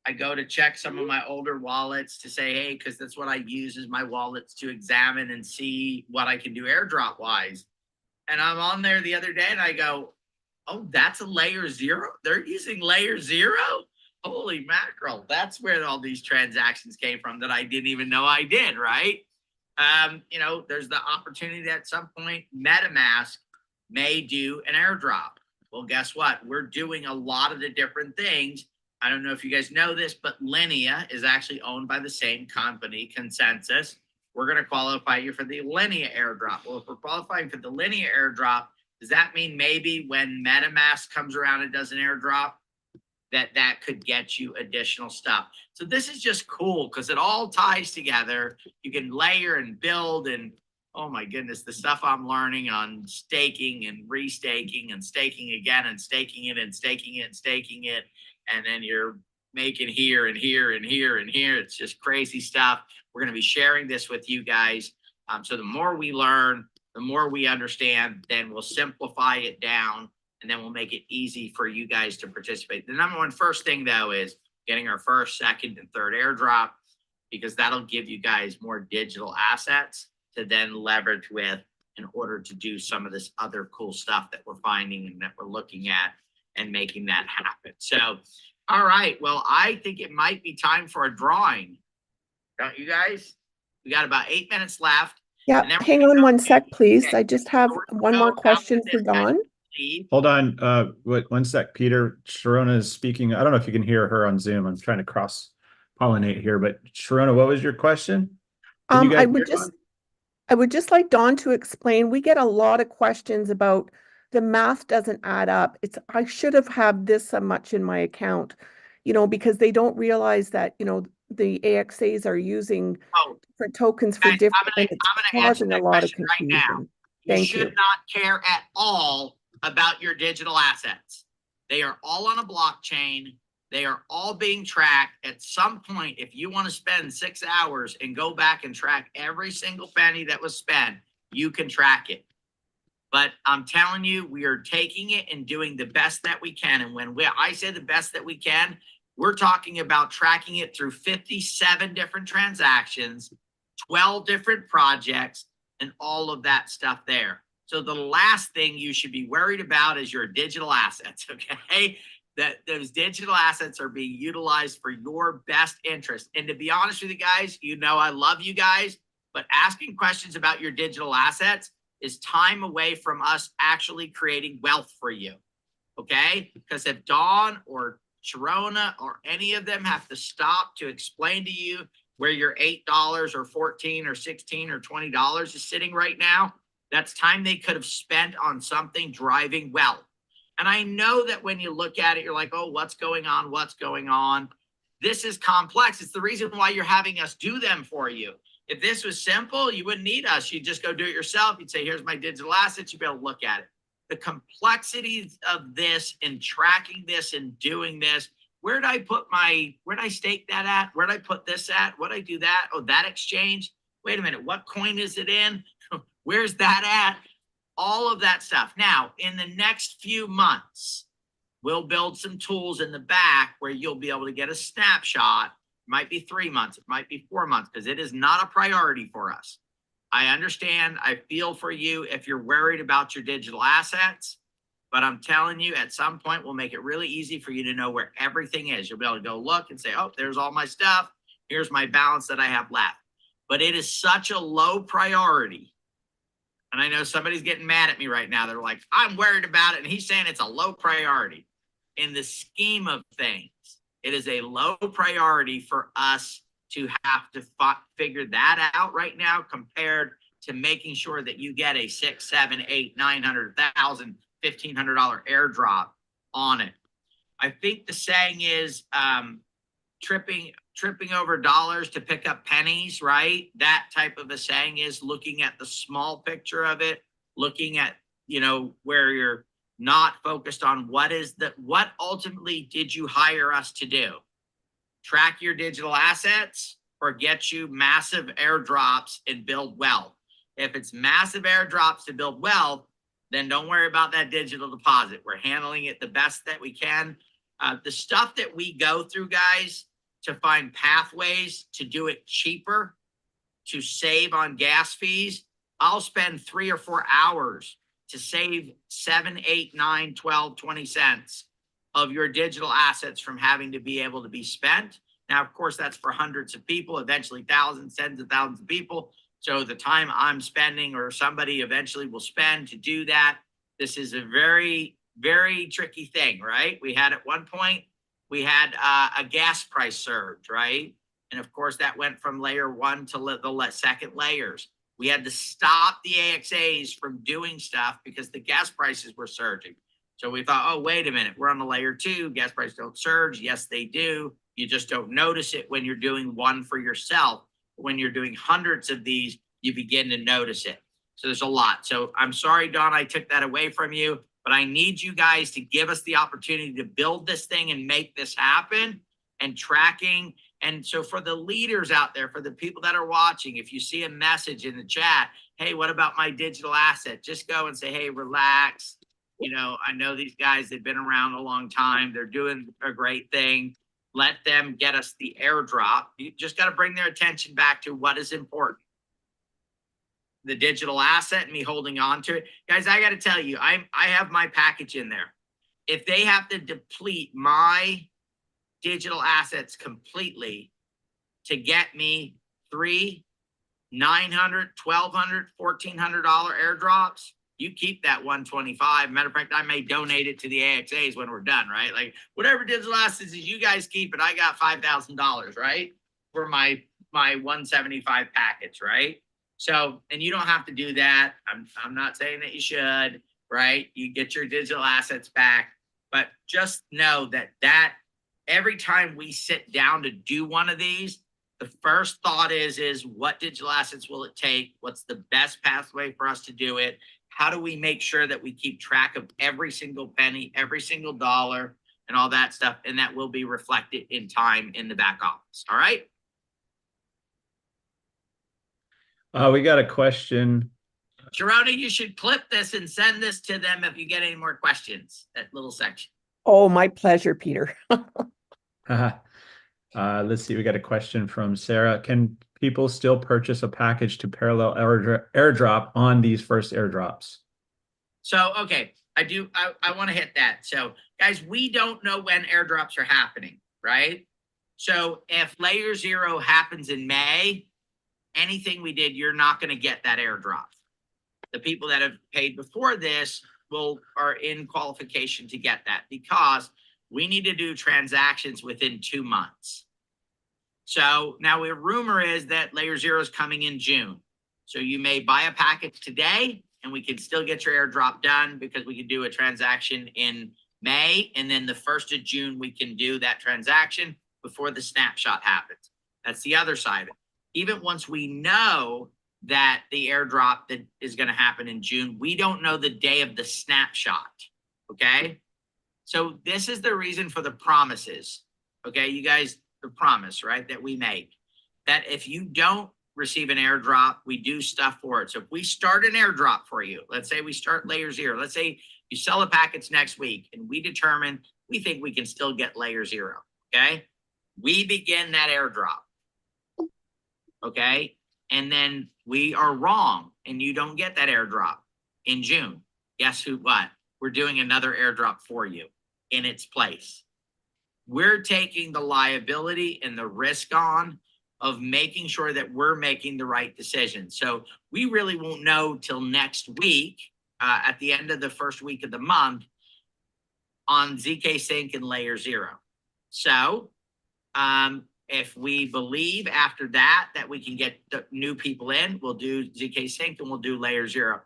I go to check some of my older wallets to say, hey, because that's what I use as my wallets to examine and see what I can do airdrop wise. And I'm on there the other day and I go, oh, that's a layer zero. They're using layer zero. Holy mackerel. That's where all these transactions came from that I didn't even know I did, right? There's the opportunity that at some point MetaMask may do an airdrop. Well, guess what? We're doing a lot of the different things. I don't know if you guys know this, but Linea is actually owned by the same company, Consensus. We're going to qualify you for the Linea airdrop. Well, if we're qualifying for the Linea airdrop, does that mean maybe when MetaMask comes around and does an airdrop, that could get you additional stuff? So this is just cool because it all ties together. You can layer and build, and oh my goodness, the stuff I'm learning on staking and restaking and staking again and staking it and staking it and staking it. And then you're making here and here and here and here. It's just crazy stuff. We're going to be sharing this with you guys. So the more we learn, the more we understand, then we'll simplify it down, and then we'll make it easy for you guys to participate. The number one first thing, though, is getting our first, second, and third airdrop, because that'll give you guys more digital assets to then leverage with in order to do some of this other cool stuff that we're finding and that we're looking at and making that happen. So, all right. Well, I think it might be time for a drawing. Don't you guys? We got about 8 minutes left. Yeah, hang on one sec, please. Okay. I just have one more question for Don. Hold on, one sec, Peter. Sharona is speaking. I don't know if you can hear her on Zoom. I'm trying to cross-pollinate here, but Sharona, what was your question? I would just like Don to explain. We get a lot of questions about the math doesn't add up. I should have had this much in my account, because they don't realize that, the AXAs are using different tokens for Guys, different, I'm it's gonna answer causing a that lot of question right now. confusion. You Thank should you. not care at all about your digital assets. They are all on a blockchain. They are all being tracked. At some point, if you want to spend 6 hours and go back and track every single penny that was spent, you can track it. But I'm telling you, we are taking it and doing the best that we can. And when I say the best that we can, we're talking about tracking it through 57 different transactions, 12 different projects, and all of that stuff there. So the last thing you should be worried about is your digital assets, okay? That those digital assets are being utilized for your best interest. And to be honest with you guys, I love you guys, but asking questions about your digital assets is time away from us actually creating wealth for you, okay? Because if Dawn or Sharona or any of them have to stop to explain to you where your $8 or $14 or $16 or $20 is sitting right now, that's time they could have spent on something driving wealth. And I know that when you look at it, you're like, oh, what's going on? What's going on? This is complex. It's the reason why you're having us do them for you. If this was simple, you wouldn't need us. You'd just go do it yourself. You'd say, here's my digital assets. You'd be able to look at it. The complexities of this and tracking this and doing this. Where'd I stake that at? Where'd I put this at? What'd I do that? Oh, that exchange. Wait a minute. What coin is it in? Where's that at? All of that stuff. Now, in the next few months, we'll build some tools in the back where you'll be able to get a snapshot. It might be 3 months. It might be 4 months because it is not a priority for us. I understand. I feel for you if you're worried about your digital assets, but I'm telling you, at some point, we'll make it really easy for you to know where everything is. You'll be able to go look and say, oh, there's all my stuff. Here's my balance that I have left. But it is such a low priority. And I know somebody's getting mad at me right now. They're like, I'm worried about it. And he's saying it's a low priority. In the scheme of things, it is a low priority for us to have to figure that out right now compared to making sure that you get a $600, $700, $800, $900, $1,500 airdrop on it. I think the saying is tripping over dollars to pick up pennies, right? That type of a saying is looking at the small picture of it, looking at, where not focused on what ultimately did you hire us to do? Track your digital assets or get you massive airdrops and build wealth. If it's massive airdrops to build wealth, then don't worry about that digital deposit. We're handling it the best that we can. The stuff that we go through, guys, to find pathways to do it cheaper, to save on gas fees, I'll spend 3 or 4 hours to save 7, 8, 9, 12, 20 cents of your digital assets from having to be able to be spent. Now, of course, that's for hundreds of people, eventually thousands, tens of thousands of people. So the time I'm spending or somebody eventually will spend to do that, this is a very, very tricky thing, right? We had at one point, we had a gas price surge, right? And of course, that went from layer 1 to the second layers. We had to stop the AXAs from doing stuff because the gas prices were surging. So we thought, oh, wait a minute, we're on the layer 2, gas prices don't surge. Yes, they do. You just don't notice it when you're doing one for yourself. When you're doing hundreds of these, you begin to notice it. So there's a lot. So I'm sorry, Don, I took that away from you, but I need you guys to give us the opportunity to build this thing and make this happen and tracking. And so for the leaders out there, for the people that are watching, if you see a message in the chat, hey, what about my digital asset? Just go and say, hey, relax. You know, I know these guys, they've been around a long time. They're doing a great thing. Let them get us the airdrop. You just got to bring their attention back to what is important. The digital asset and me holding on to it. Guys, I got to tell you, I have my package in there. If they have to deplete my digital assets completely to get me $300, $900, $1,200, $1,400 airdrops, you keep that 125. Matter of fact, I may donate it to the AXAs when we're done, right? Like whatever digital assets is, you guys keep it. I got $5,000, right? For my 175 package, right? So, and you don't have to do that. I'm not saying that you should, right? You get your digital assets back, but just know that every time we sit down to do one of these, the first thought is what digital assets will it take? What's the best pathway for us to do it? How do we make sure that we keep track of every single penny, every single dollar, and all that stuff? And that will be reflected in time in the back office. All right. We got a question. Sharona, you should clip this and send this to them if you get any more questions, that little section. Oh, my pleasure, Peter. Let's see. We got a question from Sarah. Can people still purchase a package to parallel airdrop on these first airdrops? So, okay, I want to hit that. So guys, we don't know when airdrops are happening, right? So if layer 0 happens in May, anything we did, you're not going to get that airdrop. The people that have paid before this are in qualification to get that because we need to do transactions within 2 months. So now the rumor is that layer 0 is coming in June. So you may buy a package today and we can still get your airdrop done because we can do a transaction in May. And then the 1st of June, we can do that transaction before the snapshot happens. That's the other side of it. Even once we know that the airdrop that is going to happen in June, we don't know the day of the snapshot. Okay. So this is the reason for the promises. Okay. You guys, the promise, right, that we make that if you don't receive an airdrop, we do stuff for it. So if we start an airdrop for you, let's say we start layer 0, let's say you sell a package next week and we determine we think we can still get layer 0. Okay. We begin that airdrop. Okay. And then we are wrong and you don't get that airdrop in June. Guess what? We're doing another airdrop for you in its place. We're taking the liability and the risk on of making sure that we're making the right decision. So we really won't know till next week, at the end of the first week of the month on ZK Sync and layer 0. So, if we believe after that we can get the new people in, we'll do ZK Sync and we'll do layer 0.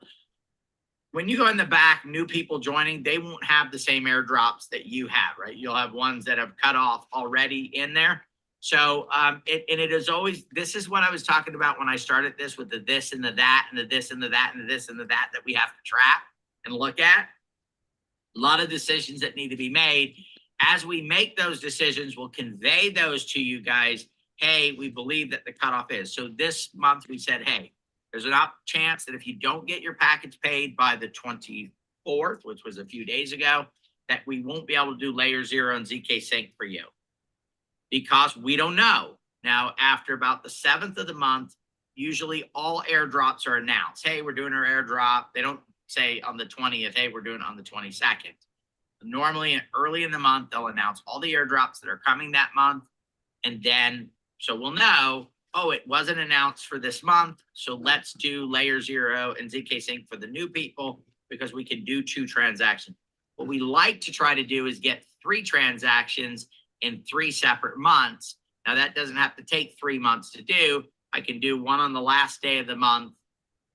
When you go in the back, new people joining, they won't have the same airdrops that you have, right? You'll have ones that have cut off already in there. So it is always, this is what I was talking about when I started this with the this and the that and the this and the that and the this and the that we have to track and look at. A lot of decisions that need to be made. As we make those decisions, we'll convey those to you guys. Hey, we believe that the cutoff is. So this month we said, hey, there's an up chance that if you don't get your package paid by the 24th, which was a few days ago, that we won't be able to do layer 0 and ZK Sync for you because we don't know. Now, after about the 7th of the month, usually all airdrops are announced. Hey, we're doing our airdrop. They don't say on the 20th, hey, we're doing it on the 22nd. Normally, early in the month, they'll announce all the airdrops that are coming that month. And then, so we'll know, oh, it wasn't announced for this month. So let's do layer 0 and ZK Sync for the new people because we can do 2 transactions. What we like to try to do is get 3 transactions in 3 separate months. Now, that doesn't have to take 3 months to do. I can do one on the last day of the month,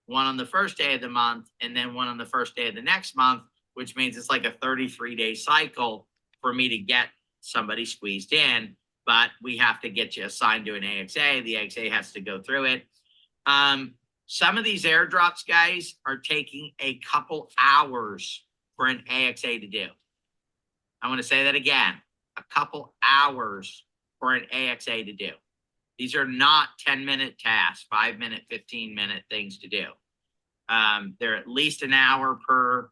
one on the first day of the month, and then one on the first day of the next month, which means it's like a 33-day cycle for me to get somebody squeezed in. But we have to get you assigned to an AXA. The AXA has to go through it. Some of these airdrops, guys, are taking a couple hours for an AXA to do. I want to say that again, a couple hours for an AXA to do. These are not 10-minute tasks, 5-minute, 15-minute things to do. They're at least an hour per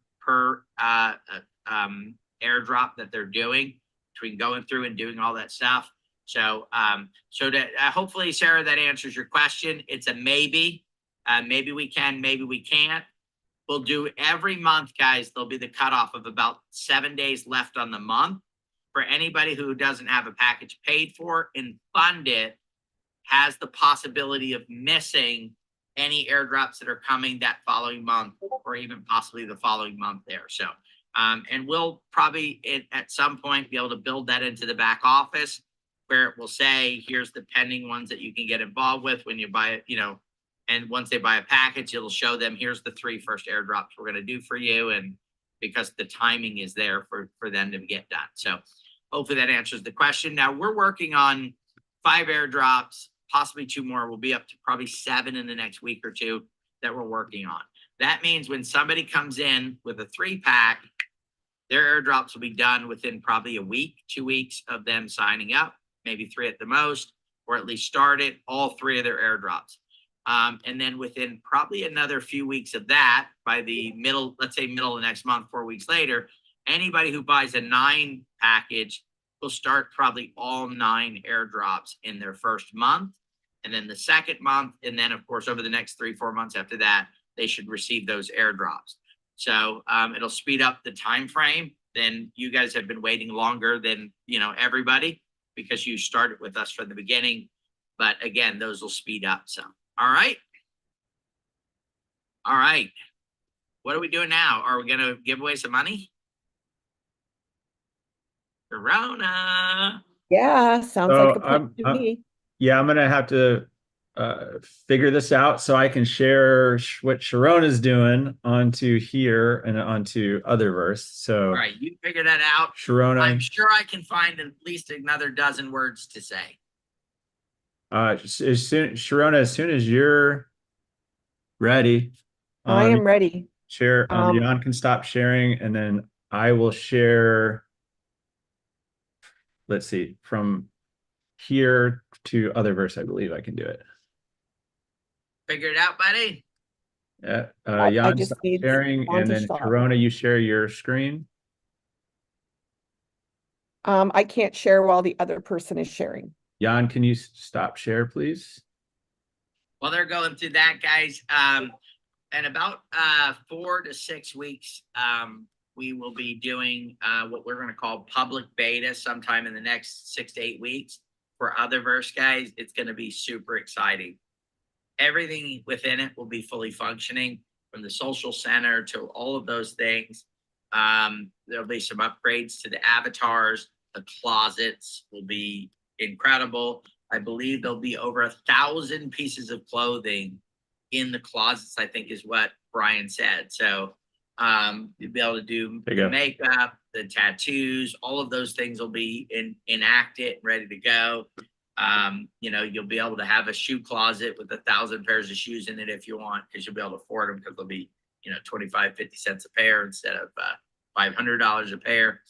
airdrop that they're doing between going through and doing all that stuff. So, hopefully, Sarah, that answers your question. It's a maybe. Maybe we can, maybe we can't. We'll do every month, guys. There'll be the cutoff of about 7 days left on the month for anybody who doesn't have a package paid for and funded has the possibility of missing any airdrops that are coming that following month or even possibly the following month there. So, and we'll probably at some point be able to build that into the back office where it will say, here's the pending ones that you can get involved with when you buy it, you know, and once they buy a package, it'll show them, here's the 3 first airdrops we're going to do for you. And because the timing is there for them to get done. So hopefully that answers the question. Now we're working on 5 airdrops, possibly 2 more. We'll be up to probably 7 in the next week or 2 that we're working on. That means when somebody comes in with a 3-pack, their airdrops will be done within probably a week, 2 weeks of them signing up, maybe 3 at the most, or at least started all 3 of their airdrops. And then within probably another few weeks of that, by the middle, let's say middle of the next month, 4 weeks later, anybody who buys a 9 package will start probably all 9 airdrops in their first month. And then the second month, and then of course, over the next 3-4 months after that, they should receive those airdrops. So it'll speed up the time frame. Then you guys have been waiting longer than, you know, everybody because you started with us from the beginning. But again, those will speed up some. All right. All right. What are we doing now? Are we going to give away some money? Corona. Yeah, sounds like a plan to me. Yeah, I'm gonna have to figure this out so I can share what Sharon is doing onto here and onto Utherverse. So, all right, you figure that out. Sharon, I'm sure I can find at least another dozen words to say. Sharon, as soon as you're ready, I am ready. Share. Jan can stop sharing, and then I will share. Let's see, from here to Utherverse, I believe I can do it. Figure it out, buddy. Yeah, Jan, stop sharing, and then Corona, you share your screen. I can't share while the other person is sharing. Jan, can you stop share, please? Well, they're going through that, guys. In about 4 to 6 weeks, we will be doing what we're going to call public beta sometime in the next 6 to 8 weeks for Utherverse, guys. It's going to be super exciting. Everything within it will be fully functioning, from the social center to all of those things. There'll be some upgrades to the avatars. The closets will be incredible. I believe there'll be over 1,000 pieces of clothing in the closets, I think is what Brian said. So you'll be able to do the makeup, the tattoos, all of those things will be enacted, ready to go. You know, you'll be able to have a shoe closet with 1,000 pairs of shoes in it if you want, because you'll be able to afford them because they'll be, you know, 25, 50 cents a pair instead of $500 a pair.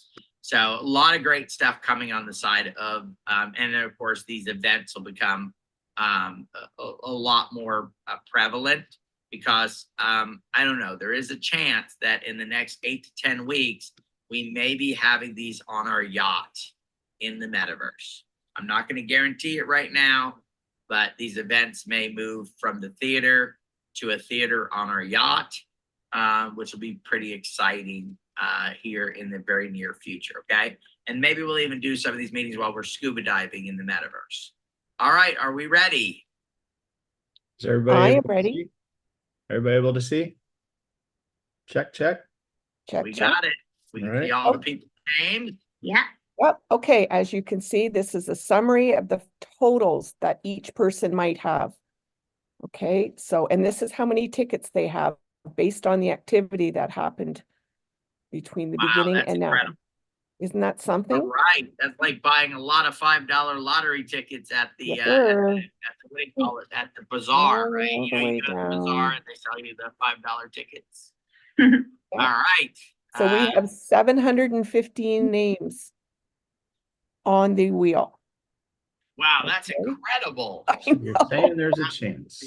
So a lot of great stuff coming on the side of, and then of course these events will become a lot more prevalent because I don't know, there is a chance that in the next 8 to 10 weeks, we may be having these on our yacht in the metaverse. I'm not going to guarantee it right now, but these events may move from the theater to a theater on our yacht, which will be pretty exciting here in the very near future, okay? And maybe we'll even do some of these meetings while we're scuba diving in the metaverse. All right, are we ready? Is everybody I am able to ready. see? Everybody able to see? Check, check. Check, We check. got it. We can see all the people's names. Yeah. Yep. Okay. As you can see, this is a summary of the totals that each person might have. Okay. So, and this is how many tickets they have based on the activity that happened between the Wow, beginning that's and now. incredible. Isn't that something? All right, that's like buying a lot of $5 lottery tickets at the Yes, sir. what do you call it, at the bazaar, All right? the You know, way you go to the down. bazaar and they sell you the $5 tickets. Yep. All right. So we have 715 names on the wheel. Wow, that's Okay. incredible. I You're know. saying there's a chance.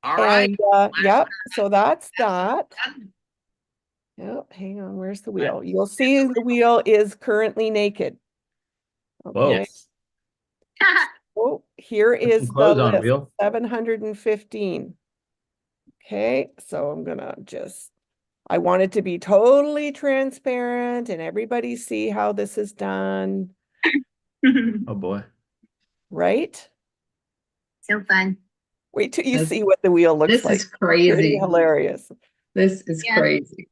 All right. And yep, so that's that. done. Yep, hang on, where's the wheel? You'll see the wheel is currently naked. Whoa. Okay, oh, here Put some is the clothes on, list, wheel. 715. Okay, so I'm gonna I want it to be totally transparent and everybody see how this is done, Oh boy. right? So fun. Wait till you This- see what the wheel looks This like. is Pretty crazy. hilarious. This is Yeah. crazy.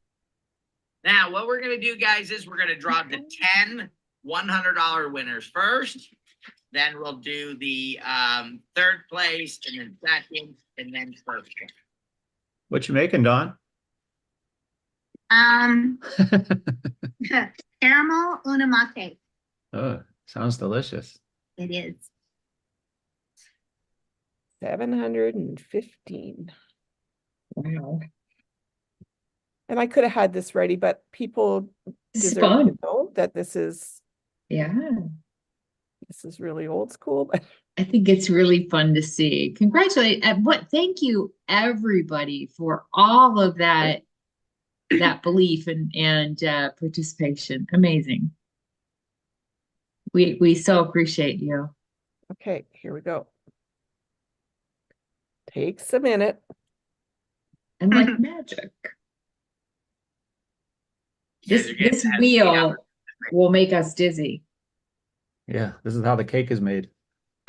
Now, what we're going to do, guys, is we're going to draw the 10 $100 winners first. Then we'll do the third place, and then second, and then first. What you making, Don? Caramel unamate. Oh, sounds delicious. It is. 715. Wow. And I could have had this ready, but people This is deserve to fun. know that this is Yeah. really old school. But I think it's really fun to see. Thank you everybody for all of that belief and participation. Amazing. We so appreciate you. okay, here we go. Takes a minute. And like magic. You guys are getting This that wheel will make us dizzy. Yeah, this is how the cake is made.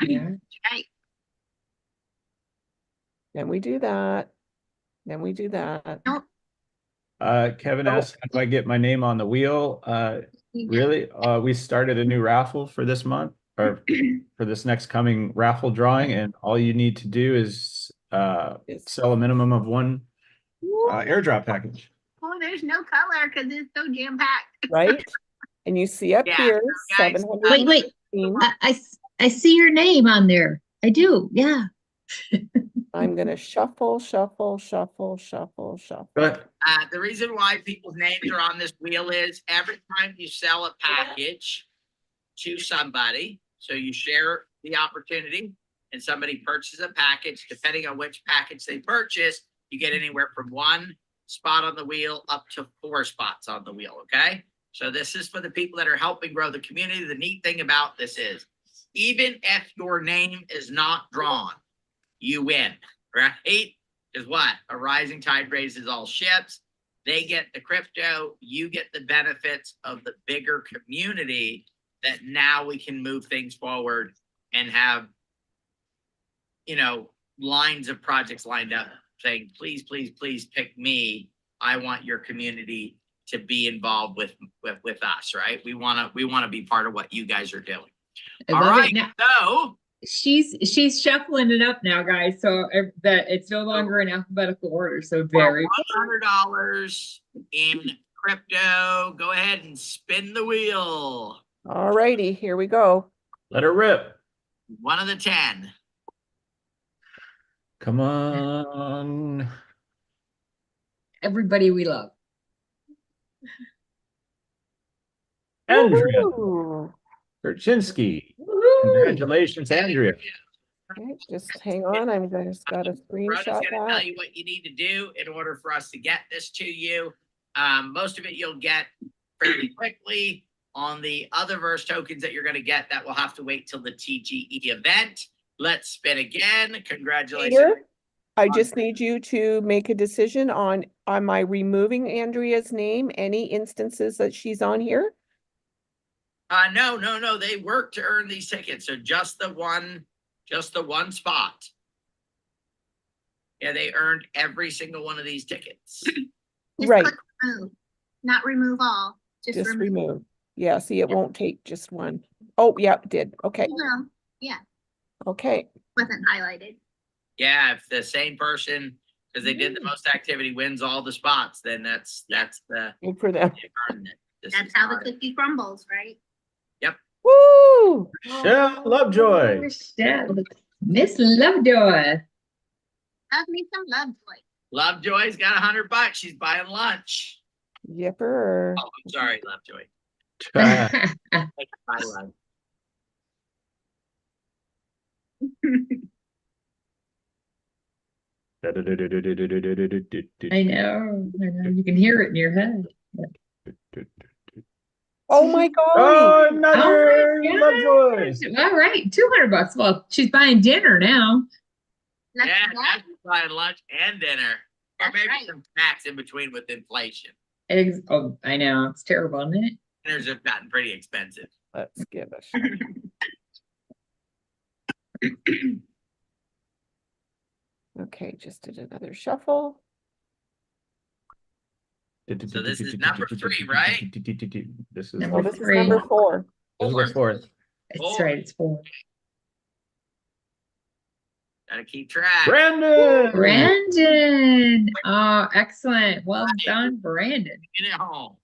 Yeah. Right. Then we do that. Then we do that. Kevin Oh. asked, how do I get my name on the wheel? Really? We started a new raffle for this month or for this next coming raffle drawing, and all you need to do is sell a minimum of one airdrop package. Oh, there's no color because it's so jam packed. Right? And you see up Yeah, here, guys, 715. Wait. I see your name on there. I do. Yeah. I'm gonna shuffle, shuffle, shuffle, shuffle, shuffle. But The reason why people's names are on this wheel is every time you sell a package to somebody, so you share the opportunity and somebody purchases a package, depending on which package they purchase, you get anywhere from 1 spot on the wheel up to 4 spots on the wheel, okay? So this is for the people that are helping grow the community. The neat thing about this is, even if your name is not drawn, you win, right? Is what? A rising tide raises all ships. They get the crypto, you get the benefits of the bigger community that now we can move things forward and have, you know, lines of projects lined up saying, please, please, please pick me. I want your community to be involved with us, right? We want to be part of what you guys are doing. I All love right, it. Now, so she's shuffling it up now, guys. So that it's no longer in alphabetical order. So very $100 in crypto. Go ahead and spin the wheel. All righty, here we go. let her rip. 1 of the 10. Come on. everybody we love. Andrea Woohoo! Kurchinski. Woohoo! Congratulations, Andrea. Okay, just hang on. I'm just got to Rhoda's screenshot gonna tell that. you what you need to do in order for us to get this to you. Most of it you'll get fairly quickly. On the Utherverse tokens that you're gonna get, that will have to wait till the TGE event. Let's spin again. Congratulations. Peter, I just need you to make a decision on, am I removing Andrea's name? Any instances that she's on here? No. They work to earn these tickets. So just the one spot. Yeah, they earned every single one of these tickets. Just Right, click remove, not remove all, just just remove. remove. Yeah, see, it won't take just one. Oh, yeah, it did. Okay, Well, yeah, okay. wasn't highlighted. Yeah, if the same person, because they did the most activity, wins all the spots, then that's the Good for them. they've earned it. This That's is how the not- cookie crumbles, right? Woo! Michelle Lovejoy. Michelle. Miss Lovejoy. Have me some love joy. Lovejoy's got $100. She's buying lunch. Yipper. Oh, I'm sorry, Lovejoy. Uh, Buy lunch. I know. You can hear it in your head. Oh my golly. Oh, another Oh my Lovejoy. All right, $200. Well, she's buying dinner now. Let's Yeah, do that. now she's buying lunch and dinner. Or That's maybe right. some snacks in between with inflation. Oh, I know. It's terrible, isn't it? Dinners have gotten pretty expensive. Let's give a shot. Okay, just did another shuffle. So this is number 3, right? This is Number Oh, this is three. number 4. this is the fourth. It's Four. right. It's 4. Gotta keep track. Brandon. Brandon. Oh, excellent. Well done, Brandon. Get it home.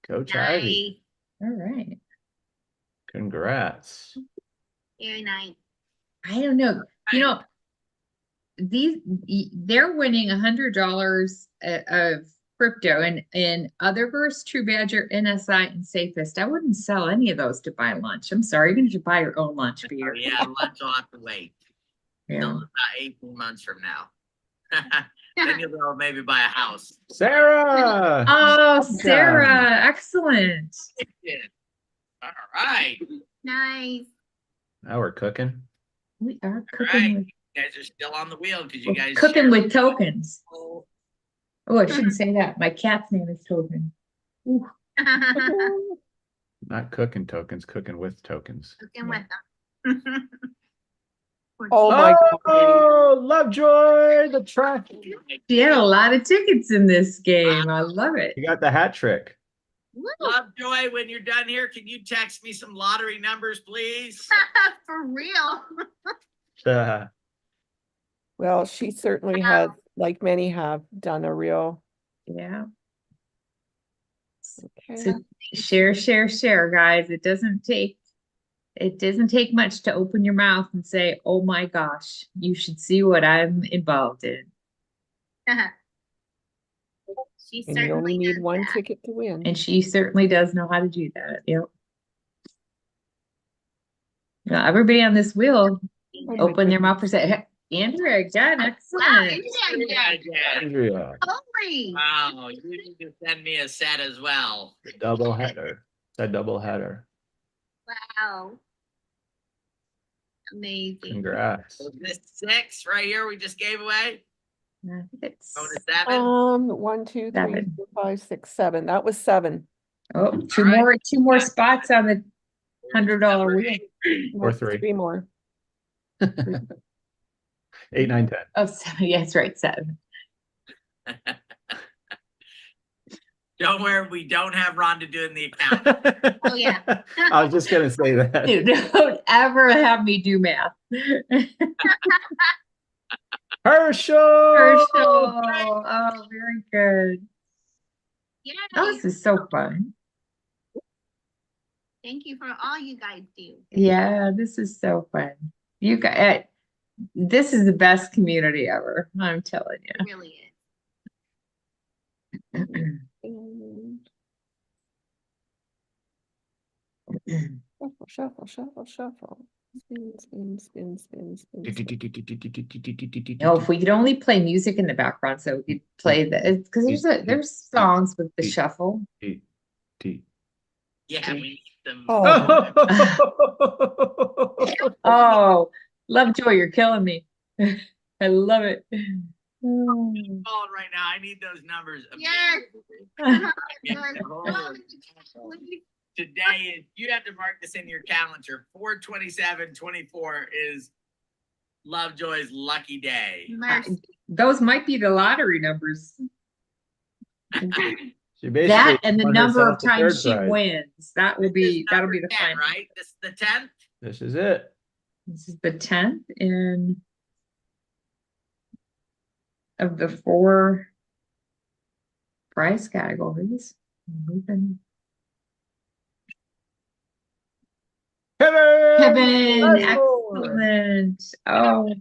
Coach Ivy. Nice, All right. Congrats. very nice. I don't know. You know, they're winning $100 of crypto in Utherverse, True Badger, NSI, and Safest. I wouldn't sell any of those to buy lunch. I'm sorry, you're gonna have to buy your own lunch Oh, beer. yeah, lunch will have to wait Yeah. till about 18 months from now. Then you'll go maybe buy a house. Sarah. Oh, Sarah, excellent. Yeah. All right. Nice. Now we're cooking. We are All cooking right. with, You guys are still on the wheel because you we're guys cooking share- with tokens. Oh, Oh, I shouldn't say that. My cat's name is Token. Ooh. Not cooking tokens, cooking with tokens. Cooking with them. Oh my God. Oh, Lovejoy, the track. She had a lot of tickets in this game. I love it. You got the hat trick. Woo. Lovejoy, when you're done here, can you text me some lottery numbers, please? For real. Well, she certainly has, like many have, done a real, Yeah. okay. So share, guys. It doesn't take much to open your mouth and say, oh my gosh, you should see what I'm involved in. She And you certainly only need does one that. ticket to win. And she certainly does know how to do that. Yep. Now, everybody on this wheel Oh my open their goodness. mouth for say, hey, Andrea, again, Wow, excellent. yeah. Andrea, Holy. Wow, you need to send me a set as well. the double header. That double header. Wow. Amazing. Congrats. So this 6 right here we just gave away. I think it's, Go to 7. 1, 2, 3, Seven. 4, 5, 6, 7. That was 7. oh, two All right. more, spots on the $100 Number wheel. 8. Or No, 3. 3 more. 8, 9, 10. Oh, 7. Yeah, that's right, 7. Don't worry, we don't have Rhonda doing the account. Oh, yeah. I was just gonna say that. Dude, don't ever have me do math. Herschel. Herschel. Oh, very good. Yeah. Oh, this is so fun. Thank you for all you guys do. Yeah, this is so fun. You guys, this is the best community ever. I'm telling It really is. you. And Shuffle, shuffle, shuffle, shuffle. Spin, spin, spin, spin, spin, spin. No, if we could only play music in the background, so we could play the, because there's songs with the shuffle. Yeah, we need them. Oh. Oh, Lovejoy, you're killing me. I love it. Calling right now. I need those numbers. Yes. immediately. Today is, you have to mark this in your calendar. 4/27/24 is Lovejoy's lucky day. Mercy. Those might be the lottery numbers. She basically That and the won number herself of the times third she prize. wins. That'll This be is number the 10, fun. right? This is the 10th. This is it. This is the 10th in of the 4 prize categories. Kevin, excellent. Oh,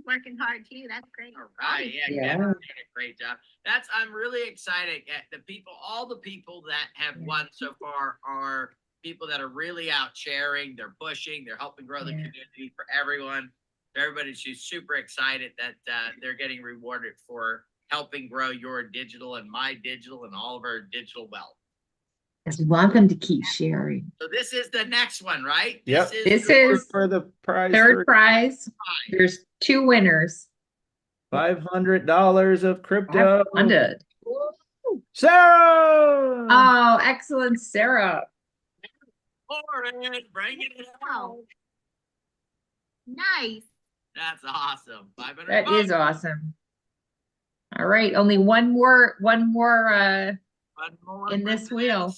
Working hard too. That's great. All right, yeah, Yeah. Kevin's doing a great job. I'm really excited at the people. All the people that have won so far are people that are really out sharing. They're pushing. They're helping grow the Yeah. community for everyone. Everybody's just super excited that they're getting rewarded for helping grow your digital and my digital and all of our digital wealth. we want them to keep sharing. So this is the next one, right? Yep. This is For the prize. third prize. There's 2 winners. $500 of crypto. 500. Sarah. Oh, excellent, Sarah. Bring it Wow. out. Nice. That's awesome. 500 That bucks. is awesome. All right, only one more One more in this for wheel.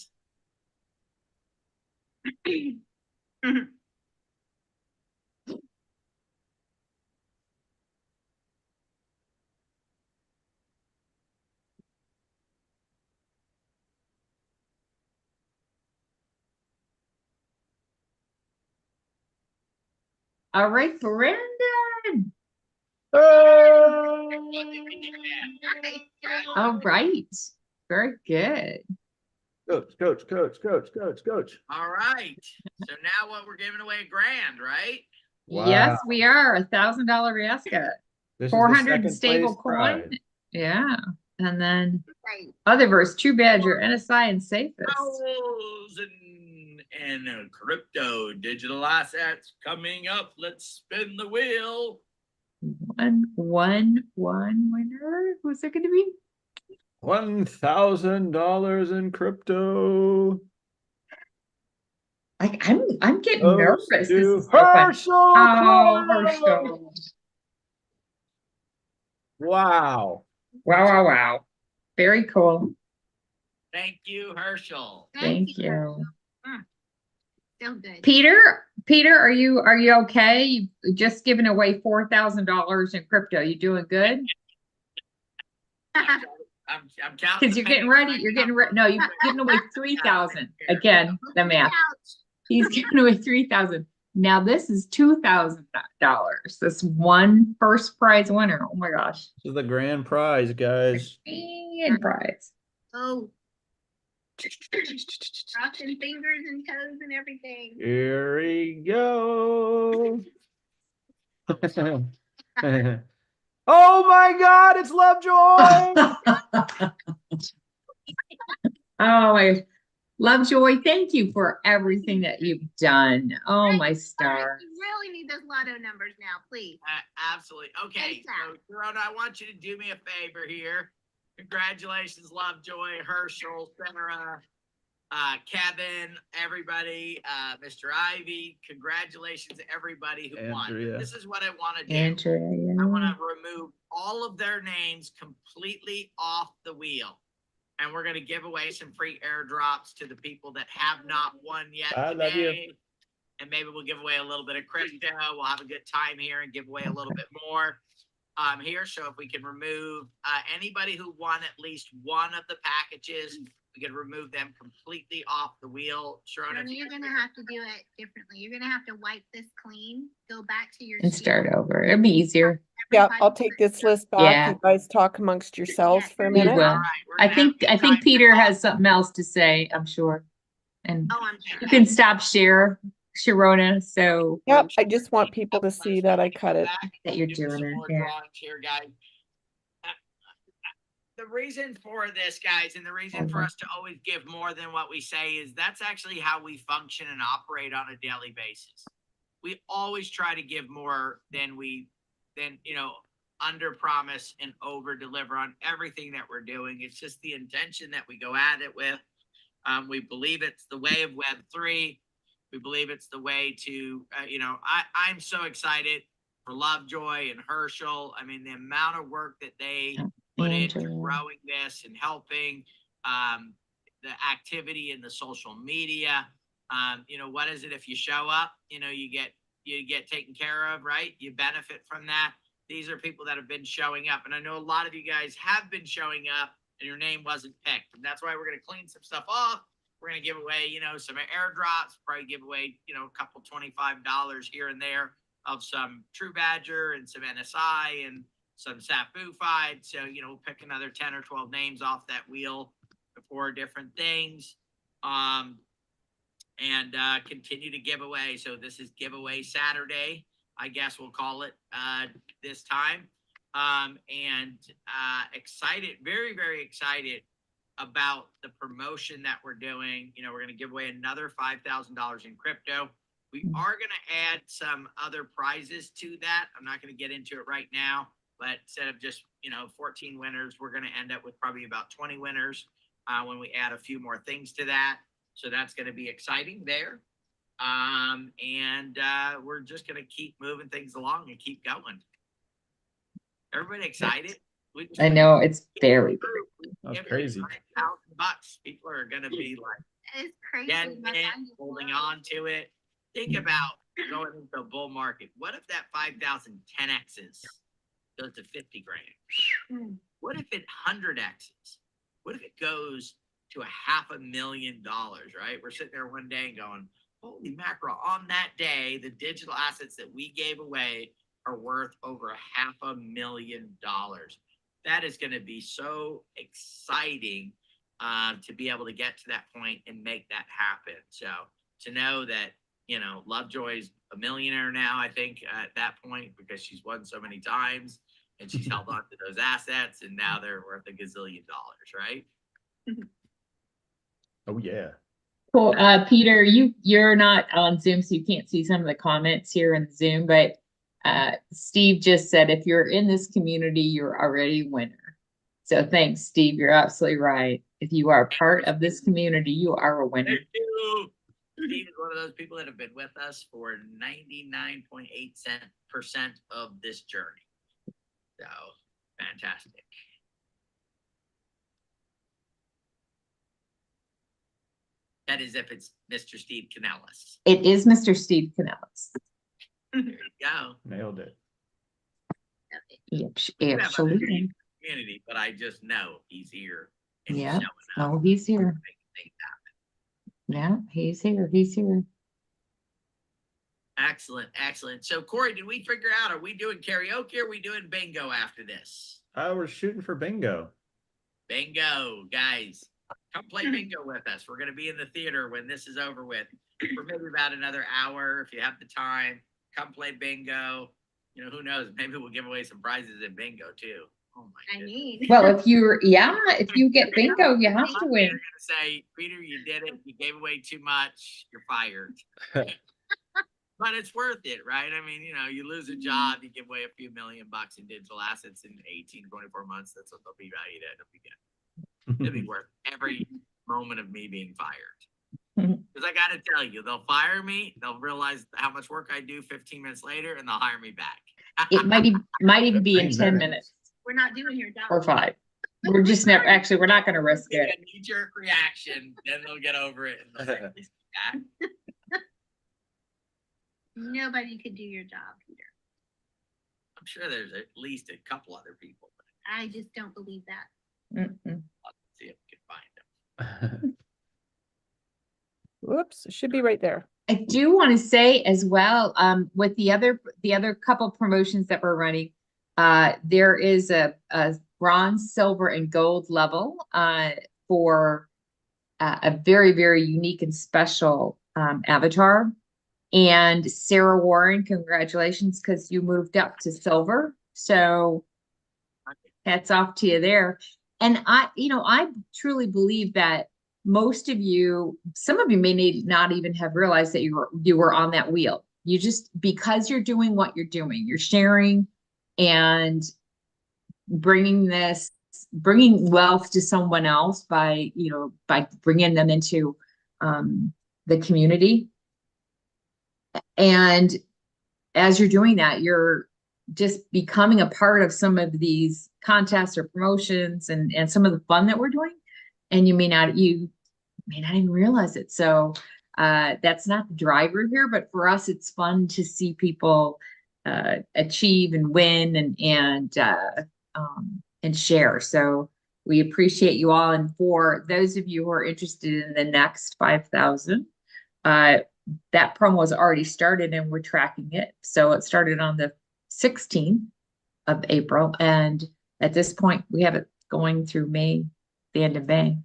All right, Brandon. Oh. All right. Very good. Coach. All right. So now what, we're giving away $1,000, right? Yes, Wow. we are a $1,000 Riesca. This is the 400 second stable place prize. coin. Yeah. And then Right. Utherverse, True Badger, NSI, and Safest. 1,000 and crypto digital assets coming up. Let's spin the wheel. One winner. Who's it going to be? $1,000 in crypto. I'm getting Goes nervous. This to is so fun. Herschel. Oh, Cohen. Herschel. Wow. Wow. Very cool. Thank you, Herschel. Thank you. Still good. Peter, are you okay? You just given away $4,000 in crypto. You doing good? I'm counting. Because you're getting ready. No, you've given away 3,000. Again, the math. He's giving away 3,000. Now this is $2,000. This one first prize winner. Oh my gosh. This is the grand prize, guys. And prize. Oh. Crossing fingers and toes and everything. Here we go. Oh my God, it's Lovejoy. Oh my Lovejoy, thank you for everything that you've done. Oh my stars. You really need those lotto numbers now, please. Absolutely. Okay, so Corona, I want you to do me a favor here. Congratulations, Lovejoy, Herschel, Sarah, Kevin, everybody, Mr. Ivy. Congratulations to everybody who Andrea. won. This is what I want to do. Andrea. I want to remove all of their names completely off the wheel. And we're going to give away some free airdrops to the people that have not won yet I love you. today. And maybe we'll give away a little bit of crypto. We'll have a good time here and give away a little bit more here. So if we can remove anybody who won at least one of the packages, we can remove them completely off the wheel. Sharona, You're going to have to do it differently. You're going to have to wipe this clean, go back to your And sheet, start over. It'll be easier. Yeah, I'll everybody take for this your- list back. Yeah. You guys talk amongst yourselves Yeah, for a we minute. will. All right, we're I gonna have think good I think time to Peter talk. has something else to say, I'm sure. And Oh, I'm sure. you can stop share, Sharona, so Yep, I just want people to see that I cut it. that you're Do doing some it. more Yeah. drawings here, guys. The reason for this, guys, and the reason for us to always give more than what we say is that's actually how we function and operate on a daily basis. We always try to give more than under promise and over deliver on everything that we're doing. It's just the intention that we go at it with. We believe it's the way of Web3. We believe it's the way to, I'm so excited for Lovejoy and Herschel. I mean, the amount of work that they put into Andrew. growing this and helping the activity in the social media. What is it if you show up? You get taken care of, right? You benefit from that. These are people that have been showing up, and I know a lot of you guys have been showing up, and your name wasn't picked, and that's why we're going to clean some stuff off. We're going to give away, some airdrops, probably give away, a couple $25 here and there of some True Badger and some NSI and some Safufied. So, we'll pick another 10 or 12 names off that wheel for different things. And continue to give away. So this is giveaway Saturday, I guess we'll call it this time. Excited, very, very excited about the promotion that we're doing. We're going to give away another $5,000 in crypto. We are going to add some other prizes to that. I'm not going to get into it right now, but instead of just, 14 winners, we're going to end up with probably about 20 winners when we add a few more things to that. So that's going to be exciting there. We're just going to keep moving things along and keep going. Everybody excited? I know it's very That's crazy. $5,000. People are going to be like, It's crazy. getting My it, mind is holding blown. on to it. Think about going into a bull market. What if that 5,000 10x's goes to 50 grand? What if it 100x's? What if it goes to $500,000, right? We're sitting there one day and going, holy mackerel, on that day, the digital assets that we gave away are worth over $500,000. That is going to be so exciting to be able to get to that point and make that happen. So to know that, Lovejoy's a millionaire now, I think, at that point, because she's won so many times and she's held on to those assets, and now they're worth $1 gazillion, right? Oh yeah. cool. Peter, you're not on Zoom, so you can't see some of the comments here in Zoom, but Steve just said, if you're in this community, you're already a winner. So thanks, Steve. You're absolutely right. If you are part of this community, you are a winner. Thank you. Steve is one of those people that have been with us for 99.8% of this journey. So fantastic. That is if it's Mr. Steve Canellis. It is Mr. Steve Canellis. There you go. Nailed it. Yep, We have other absolutely. names in the community, but I just know he's here and he's Yeah. showing up. Oh, he's here. Making things happen. Yeah, he's here. He's here. Excellent, excellent. So Corey, did we figure out, are we doing karaoke or are we doing bingo after this? We're shooting for bingo. Bingo, guys. Come play bingo with us. We're going to be in the theater when this is over with for maybe about another hour. If you have the time, come play bingo. Who knows? Maybe we'll give away some prizes in bingo too. Oh my I goodness. mean. Well, if you get bingo, you have to They're win. going to say, Peter, you did it. You gave away too much. You're fired. But it's worth it, right? I mean, you lose a job, you give away a few $1 million in digital assets in 18, 24 months. That's what they'll be valued at. It'll be worth every moment of me being fired. Because I got to tell you, they'll fire me. They'll realize how much work I do 15 minutes later, and they'll hire me back. It might even be in 10 minutes We're not doing your job. or 5. We're just never, actually, we're not going to risk Get it. a knee-jerk reaction, then they'll get over it and they'll say, "Please come back." Nobody could do your job, Peter. I'm sure there's at least a couple other people. But I just don't believe that. Mm-mm. I'll see if we can find them. Whoops, it should be right there. I do want to say as well, with the other couple promotions that we're running, There is a bronze, silver, and gold level for a very, very unique and special avatar. And Sarah Warren, congratulations, because you moved up to silver. So hats off to you there. And I truly believe that most of you, some of you may not even have realized that you were on that wheel. You just, because you're doing what you're doing, you're sharing and bringing wealth to someone else by bringing them into the community. And as you're doing that, you're just becoming a part of some of these contests or promotions and some of the fun that we're doing. And you may not even realize it. So that's not the driver here, but for us, it's fun to see people achieve and win and share. So we appreciate you all. And for those of you who are interested in the next 5,000, that promo has already started and we're tracking it. So it started on the 16th of April. And at this point, we have it going through May, the end of May.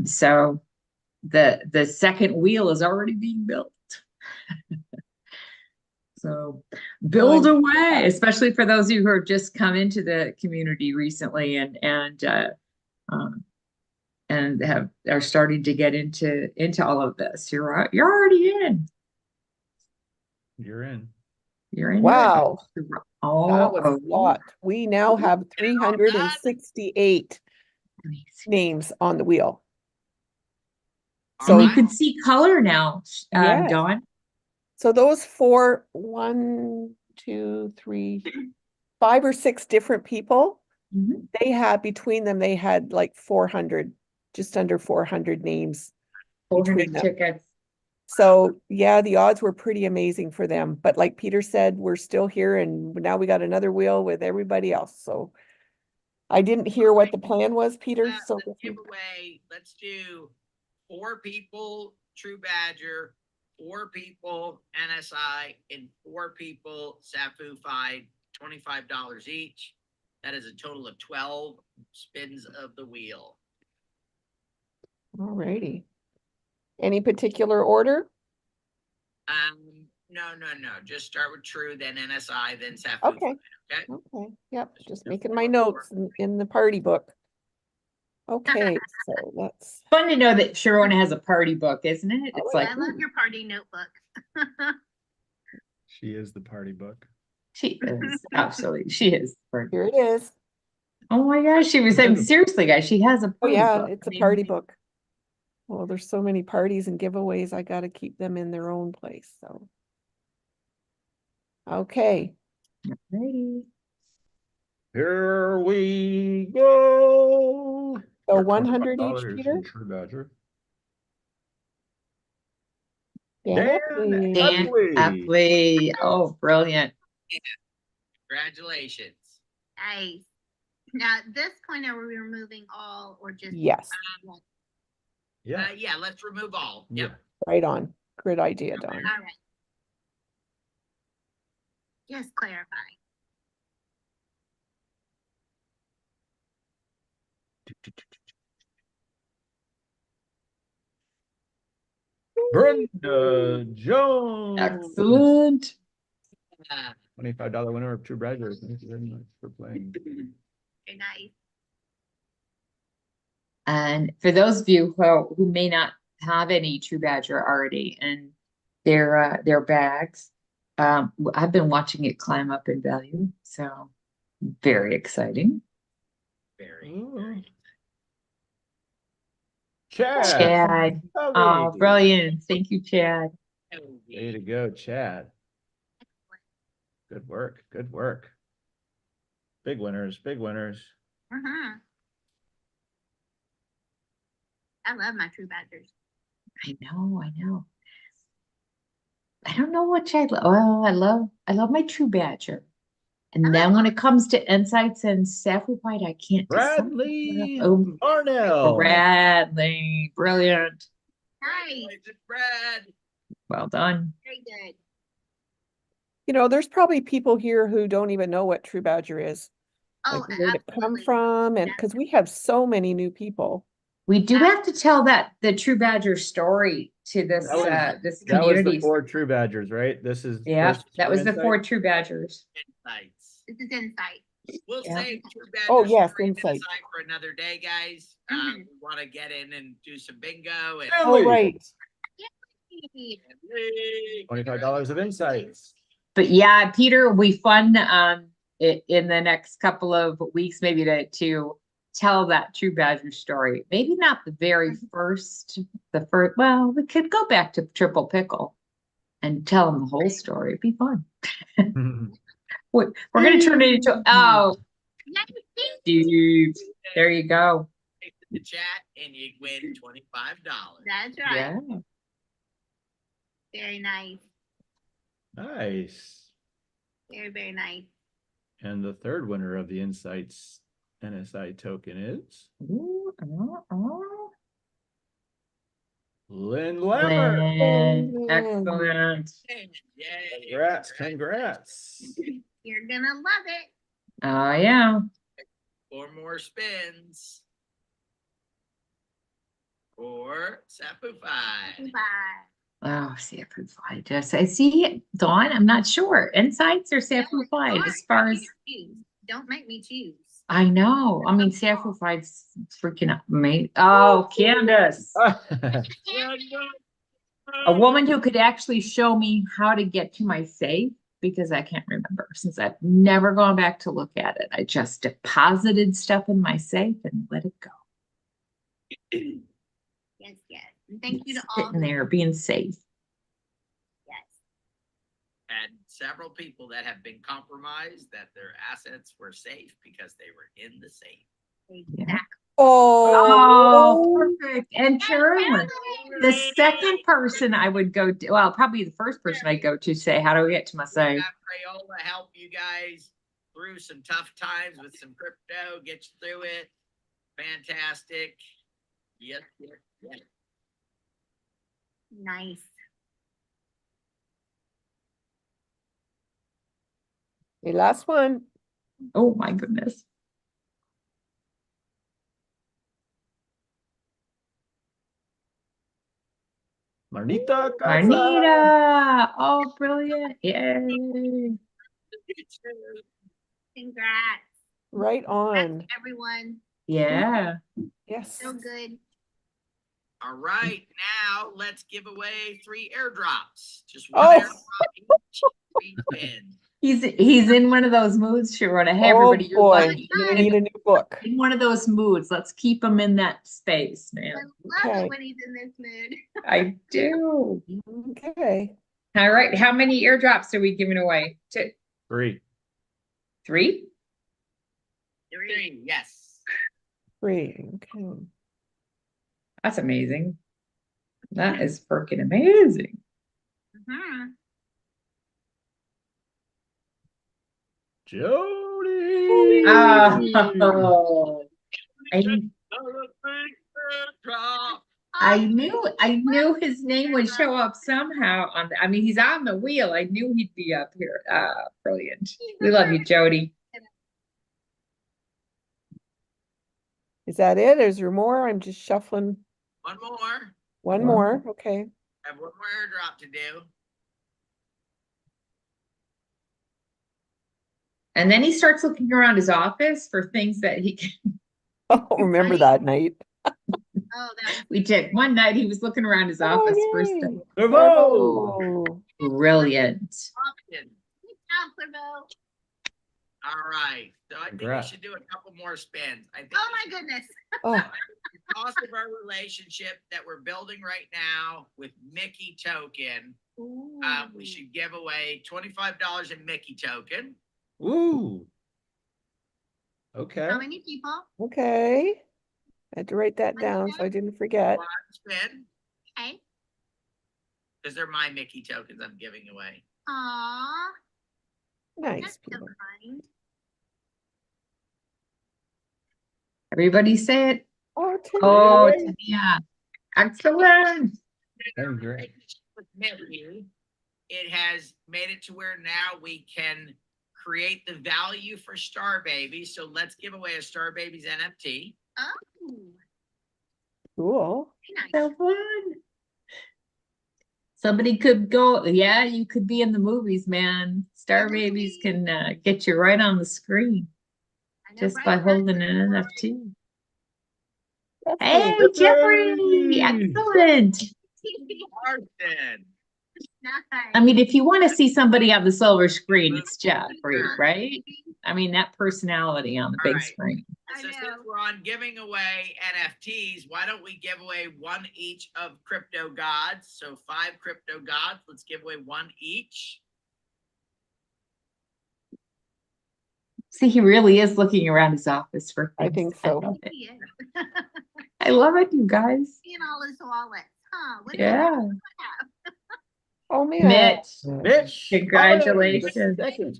So the second wheel is already being built. So build away, especially for those of you who have just come into the community recently and are starting to get into all of this. You're already in. You're in. You're in. Wow. Oh, that was a lot. We now have 368 amazing. names on the wheel. So you Alright. can see color now, Yes. Dawn. So those 4, 1, 2, 3, 5 or 6 different people, Mhm. they had between them, they had like 400, just under 400 names. 400 between them. tickets. So yeah, the odds were pretty amazing for them. But like Peter said, we're still here and now we got another wheel with everybody else. So I didn't hear what the plan was, Peter. So The giveaway, let's do 4 people True Badger, 4 people NSI, and 4 people Safu-fied, $25 each. That is a total of 12 spins of the wheel. alrighty. Any particular order? No. Just start with True, then NSI, then Safu. Okay. Okay. Okay. Yep. Just making my notes in the party book. Okay. So let's. Fun to know that Sharon has a party book, isn't it? It's Oh, like I love your party notebook. She is the party book. she is absolutely. She is. Here it is. Oh my gosh, she was saying seriously, guys. She has a Oh party yeah, book. it's I a mean, party book. Well, there's so many parties and giveaways. I got to keep them in their own place. So. Okay. Alrighty. Here we go. So Got 100 each, $25 Peter? in True Badger. Dan Dan Dan Epley. Epley. Oh, brilliant. Congratulations. Nice. Now, at this point, are we removing all or just? Yes, one? Yeah. Yeah, let's remove all. Yep. right on. Good idea, Don. All right. Just clarify. Brenda Jones. Excellent. $25 winner of True Badger. Thank you very much for playing. Very nice. And for those of you who may not have any True Badger already in their bags, I've been watching it climb up in value. So very exciting. Very. Chad. Oh, brilliant. Thank you, Chad. Way to go, Chad. Good work. Good work. Big winners. Big winners. Uh-huh. I love my True Badgers. I know. I don't know what Chad. Oh, I love my True Badger. And then when it comes to insights and Safu-fied, I can't decide. Bradley Oh, Arnell. Bradley, brilliant. Nice. Brad. Well done. Very good. You know, there's probably people here who don't even know what True Badger is. Oh, Like where it come absolutely. from, and because we have so many new people. We do have to tell the True Badger story to this That was- this That was the community. 4 True Badgers, right? This is Yeah, first that was the Insight? 4 True Badgers. Insights. This is insight. We'll Yeah. save True Badger Oh, yes, story and insight. insight for another day, guys. Mhm. We want to get in and do some bingo and Oh, right. $25 of insights. But yeah, Peter, we fun in the next couple of weeks, maybe to tell that True Badger story. Maybe not the very first, well, we could go back to Triple Pickle and tell them the whole story. It'd be fun. We're gonna turn it into dude. There you go. take the chat and you win $25. That's right. Yeah. Very nice. Nice. Very, very nice. And the third winner of the Insights NSI token is Ooh, Lynn Lemmer. Lynn, excellent. Yay. Congrats. You're gonna love it. Oh yeah. 4 more spins. For Sapu 5. Bye. Oh, Samplified. Just I see Dawn. I'm not sure. Insights or Samplified as far as Don't make me choose. I know. I mean, Samplified's freaking amazing. Oh, Candace. A woman who could actually show me how to get to my safe because I can't remember since I've never gone back to look at it. I just deposited stuff in my safe and let it go. Yes, yes. And thank you to It's all. sitting there being safe. Yes. And several people that have been compromised that their assets were safe because they were in the safe. Exactly. Oh, Oh, perfect. And Carolyn, the second person I would go to, well, probably the first person I go to say, how do I get to my We safe? got Crayola help you guys through some tough times with some crypto, get you through it. Fantastic. Yes, yes, yes. Nice. the last one. Oh my goodness. Marnita Casa. Arnita. Oh, brilliant. Yay. Congrats. Right on. Everyone. Yeah. Yes. So good. All right, now let's give away 3 airdrops. Just Oh. one airdrop each spin. He's in one of those moods, Sharona. Hey, Oh, everybody, you're boy. lucky. You're gonna need a new book. In one of those moods. Let's keep him in that space, I man. love Okay. it when he's in this mood. I do. Okay. All right. How many airdrops are we giving away? 2, 3. 3? 3, yes. 3. Okay. That's amazing. That is freaking amazing. Mhm. Jody. Oh, Airdrop. I knew his name would show up somehow on the, I mean, he's on the wheel. I knew he'd be up here. Brilliant. We love you, Jody. Is that it? Is there more? I'm just shuffling. One more. One Wow. more. Okay. I have one more airdrop to do. And then he starts looking around his office for things that he can. Oh, remember that night. Oh, that We did. One night he was looking around his office Oh, for yay. stuff. Bravo. Oh. Brilliant. Option. good job, Corbo. All right. So I think we Congrats. should do a couple more spins. I think Oh we my should- goodness. Oh, because of our relationship that we're building right now with Mickey Token, we should give away $25 in Mickey Token. Ooh. Okay. How many people? okay. I had to write that down so I didn't forget. One spin, Okay. because they're my Mickey tokens I'm giving away. Aw. Nice That's so people. kind. Everybody say it. Oh, Oh, Tanya. yeah. Excellent. Congrats. With Mickey it has made it to where now we can create the value for Star Babies. So let's give away a Star Babies NFT. Oh, Cool. very nice. So fun. Somebody could go, yeah, you could be in the movies, man. Star Babies can get you right on the screen I know just Bryce by has holding it. an NFT. That's Hey, cool. Jeffrey, excellent. Marston. I mean, if you want to see somebody on the silver screen, it's Jeffrey, right? I mean, that personality on the All big right. screen. I So since know. we're on giving away NFTs, why don't we give away one each of Crypto Gods? So 5 Crypto Gods. Let's give away one each. See, he really is looking around his office for I things. think so. love it. He is. I love it, you guys. Seeing all his wallets, huh? What do you Yeah. have? Oh, man. Mitch, Mitch. Congratulations. Second.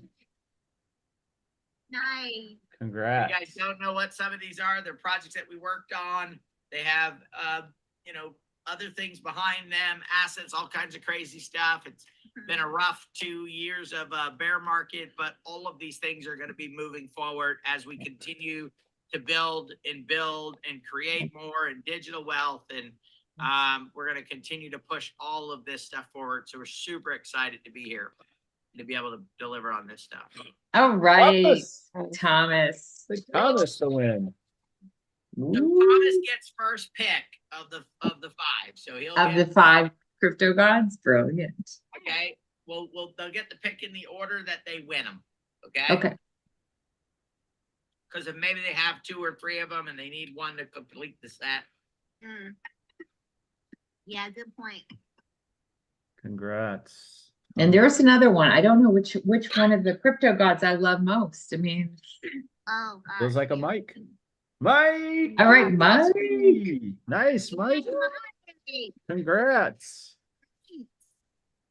Nice. You Congrats. guys don't know what some of these are. They're projects that we worked on. They have, you know, other things behind them, assets, all kinds of crazy stuff. It's been a rough 2 years of a bear market, but all of these things are going to be moving forward as we continue to build and create more and digital wealth. And we're going to continue to push all of this stuff forward. So we're super excited to be here and to be able to deliver on this stuff. All right, Thomas. Thomas. Thomas to win. So Thomas gets first pick of the 5. So he'll Of the get, 5 crypto gods, brilliant. okay. Well, they'll get the pick in the order that they win them. Okay. Okay. Because if maybe they have 2 or 3 of them and they need one to complete the set. Mm. Yeah, good point. Congrats. And there's another one. I don't know which one of the crypto gods I love most. I mean, Oh, God. Feels like a mic. Mike. all right, Mike. Nice, Mike. Hey, Congrats.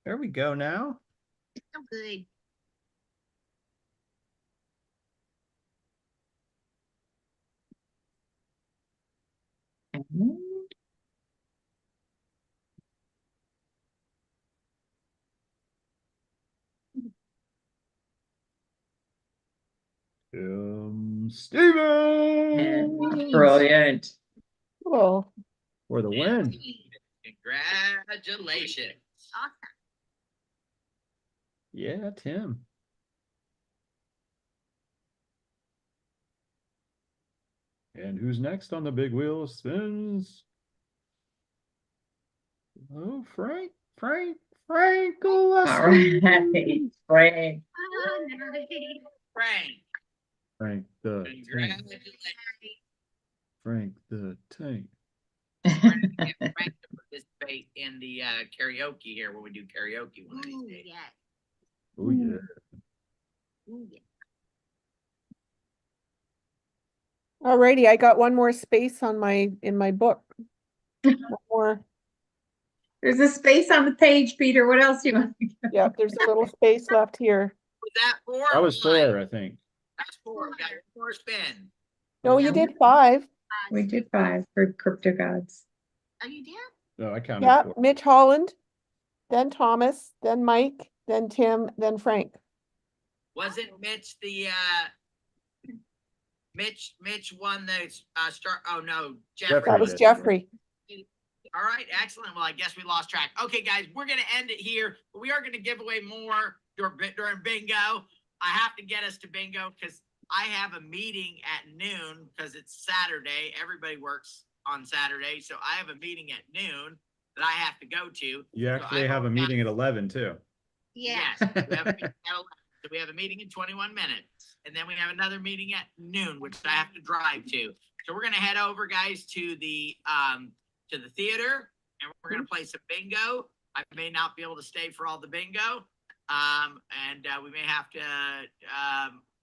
There we go now. so good. Stevens. Brilliant. Cool. For the win. Congratulations. Awesome. Yeah, Tim. And who's next on the big wheel of spins? Oh, Frank. All right, Frank. Oh, nice. Frank, Frank the tank. congratulations. Frank the tank. We're gonna get Frank to participate in the karaoke here when we do karaoke one of these Ooh, days. yeah. Oh yeah. Ooh, yeah. Alrighty, I got one more space on in my book. One more. There's a space on the page, Peter. What else do you want? Yeah, there's a little space left here. Was that 4? That was or 4, five? I think. That's 4. We got 4 spin. No, you did 5. We did 5 for crypto gods. Oh, you did? No, I counted Yeah, 4. Mitch Holland, then Thomas, then Mike, then Tim, then Frank. Wasn't Mitch the Mitch won the start? Oh no, Jeffrey. That was Jeffrey. All right, excellent. Well, I guess we lost track. Okay, guys, we're gonna end it here, but we are gonna give away more during bingo. I have to get us to bingo because I have a meeting at noon because it's Saturday. Everybody works on Saturday, so I have a meeting at noon that I have to go to. You So actually I've have a only got- meeting at 11 too. Yeah. Yes, we have a meeting at 11. So we have a meeting in 21 minutes, and then we have another meeting at noon, which I have to drive to. So we're gonna head over, guys, to the theater, and we're gonna play some bingo. I may not be able to stay for all the bingo, and we may have to.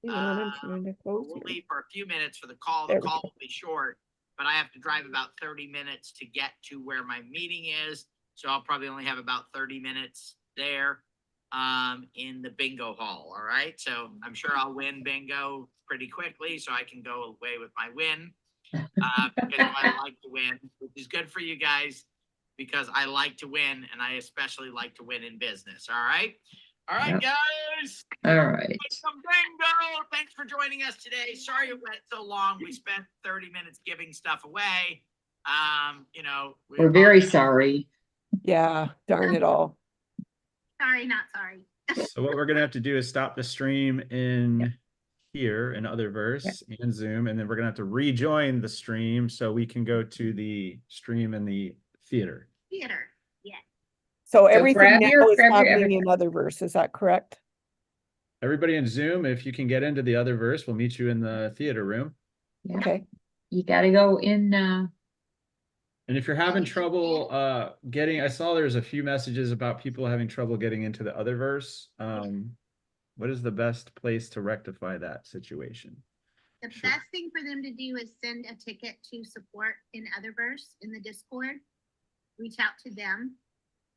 We'll leave for a few minutes for the call. The There we call go. will be short, but I have to drive about 30 minutes to get to where my meeting is. So I'll probably only have about 30 minutes there in the bingo hall. All right. So I'm sure I'll win bingo pretty quickly so I can go away with my win because I like to win, which is good for you guys. because I like to win, and I especially like to win in business. All right. All right, Yep. guys. All right. Some bingo. Thanks for joining us today. Sorry it went so long. We spent 30 minutes giving stuff away. You know, We're very sorry. Yeah, darn it all. Sorry, not sorry. So what we're gonna have to do is stop the stream in here in Utherverse and Zoom, and then we're gonna have to rejoin the stream so we can go to the stream in the theater. Theater. Yeah. So grab everything your- now is grab your happening in Utherverse, is that correct? Everybody in Zoom, if you can get into the Utherverse, we'll meet you in the theater room. Yeah. Okay. You gotta go in, And if you're having trouble I saw there's a few messages about people having trouble getting into the Utherverse. What is the best place to rectify that situation? The Sure. best thing for them to do is send a ticket to support in Otherverse in the Discord. Reach out to them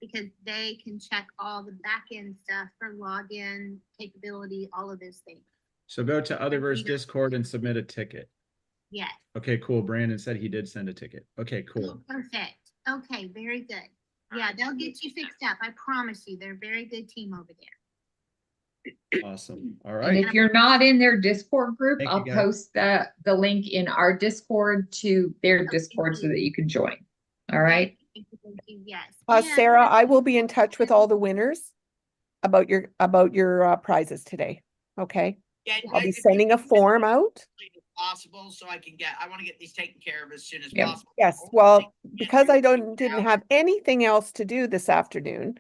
because they can check all the back end stuff for login capability, all of those things. So go to Otherverse Discord and submit a ticket. Yes. Okay, cool. Brandon said he did send a ticket. Okay, cool. Oh, perfect. Okay, very good. Yeah, they'll get you fixed up. I promise you. They're a very good team over there. Awesome. All and right. if you're not in their Discord group, Thank you, I'll guys. post the link in our Discord to their Discord so that you can join. All right. Thank you. Yes. And- Sarah, I will be in touch with all the winners about your prizes today. Okay, Yeah, I'll be if you sending a can get form out. as possible, so I want to get these taken care of as soon as Yep. possible. Yes, well, because I didn't have anything else to do this afternoon,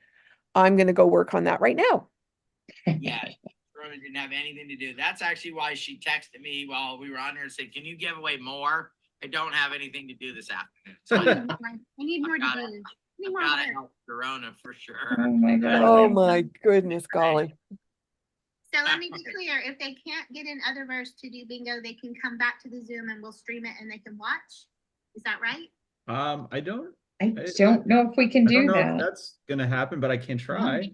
I'm gonna go work on that right now. Yeah, Rhoda didn't have anything to do. That's actually why she texted me while we were on here and said, "Can you give away more? I don't have anything to do this afternoon." So I need more to got do. it. I need I've more got to work. help Corona for sure. Oh my God. Oh my goodness, golly. So let me be clear, if they can't get in Otherverse to do bingo, they can come back to the Zoom and we'll stream it and they can watch. Is that right? I don't I don't know if we can do know if that. that's gonna happen, but I can try.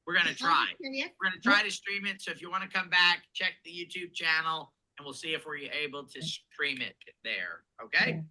We're gonna I'm try. curious. We're gonna try to stream it. So if you want to come back, check the YouTube channel, and we'll see if we're able to stream it there. Okay.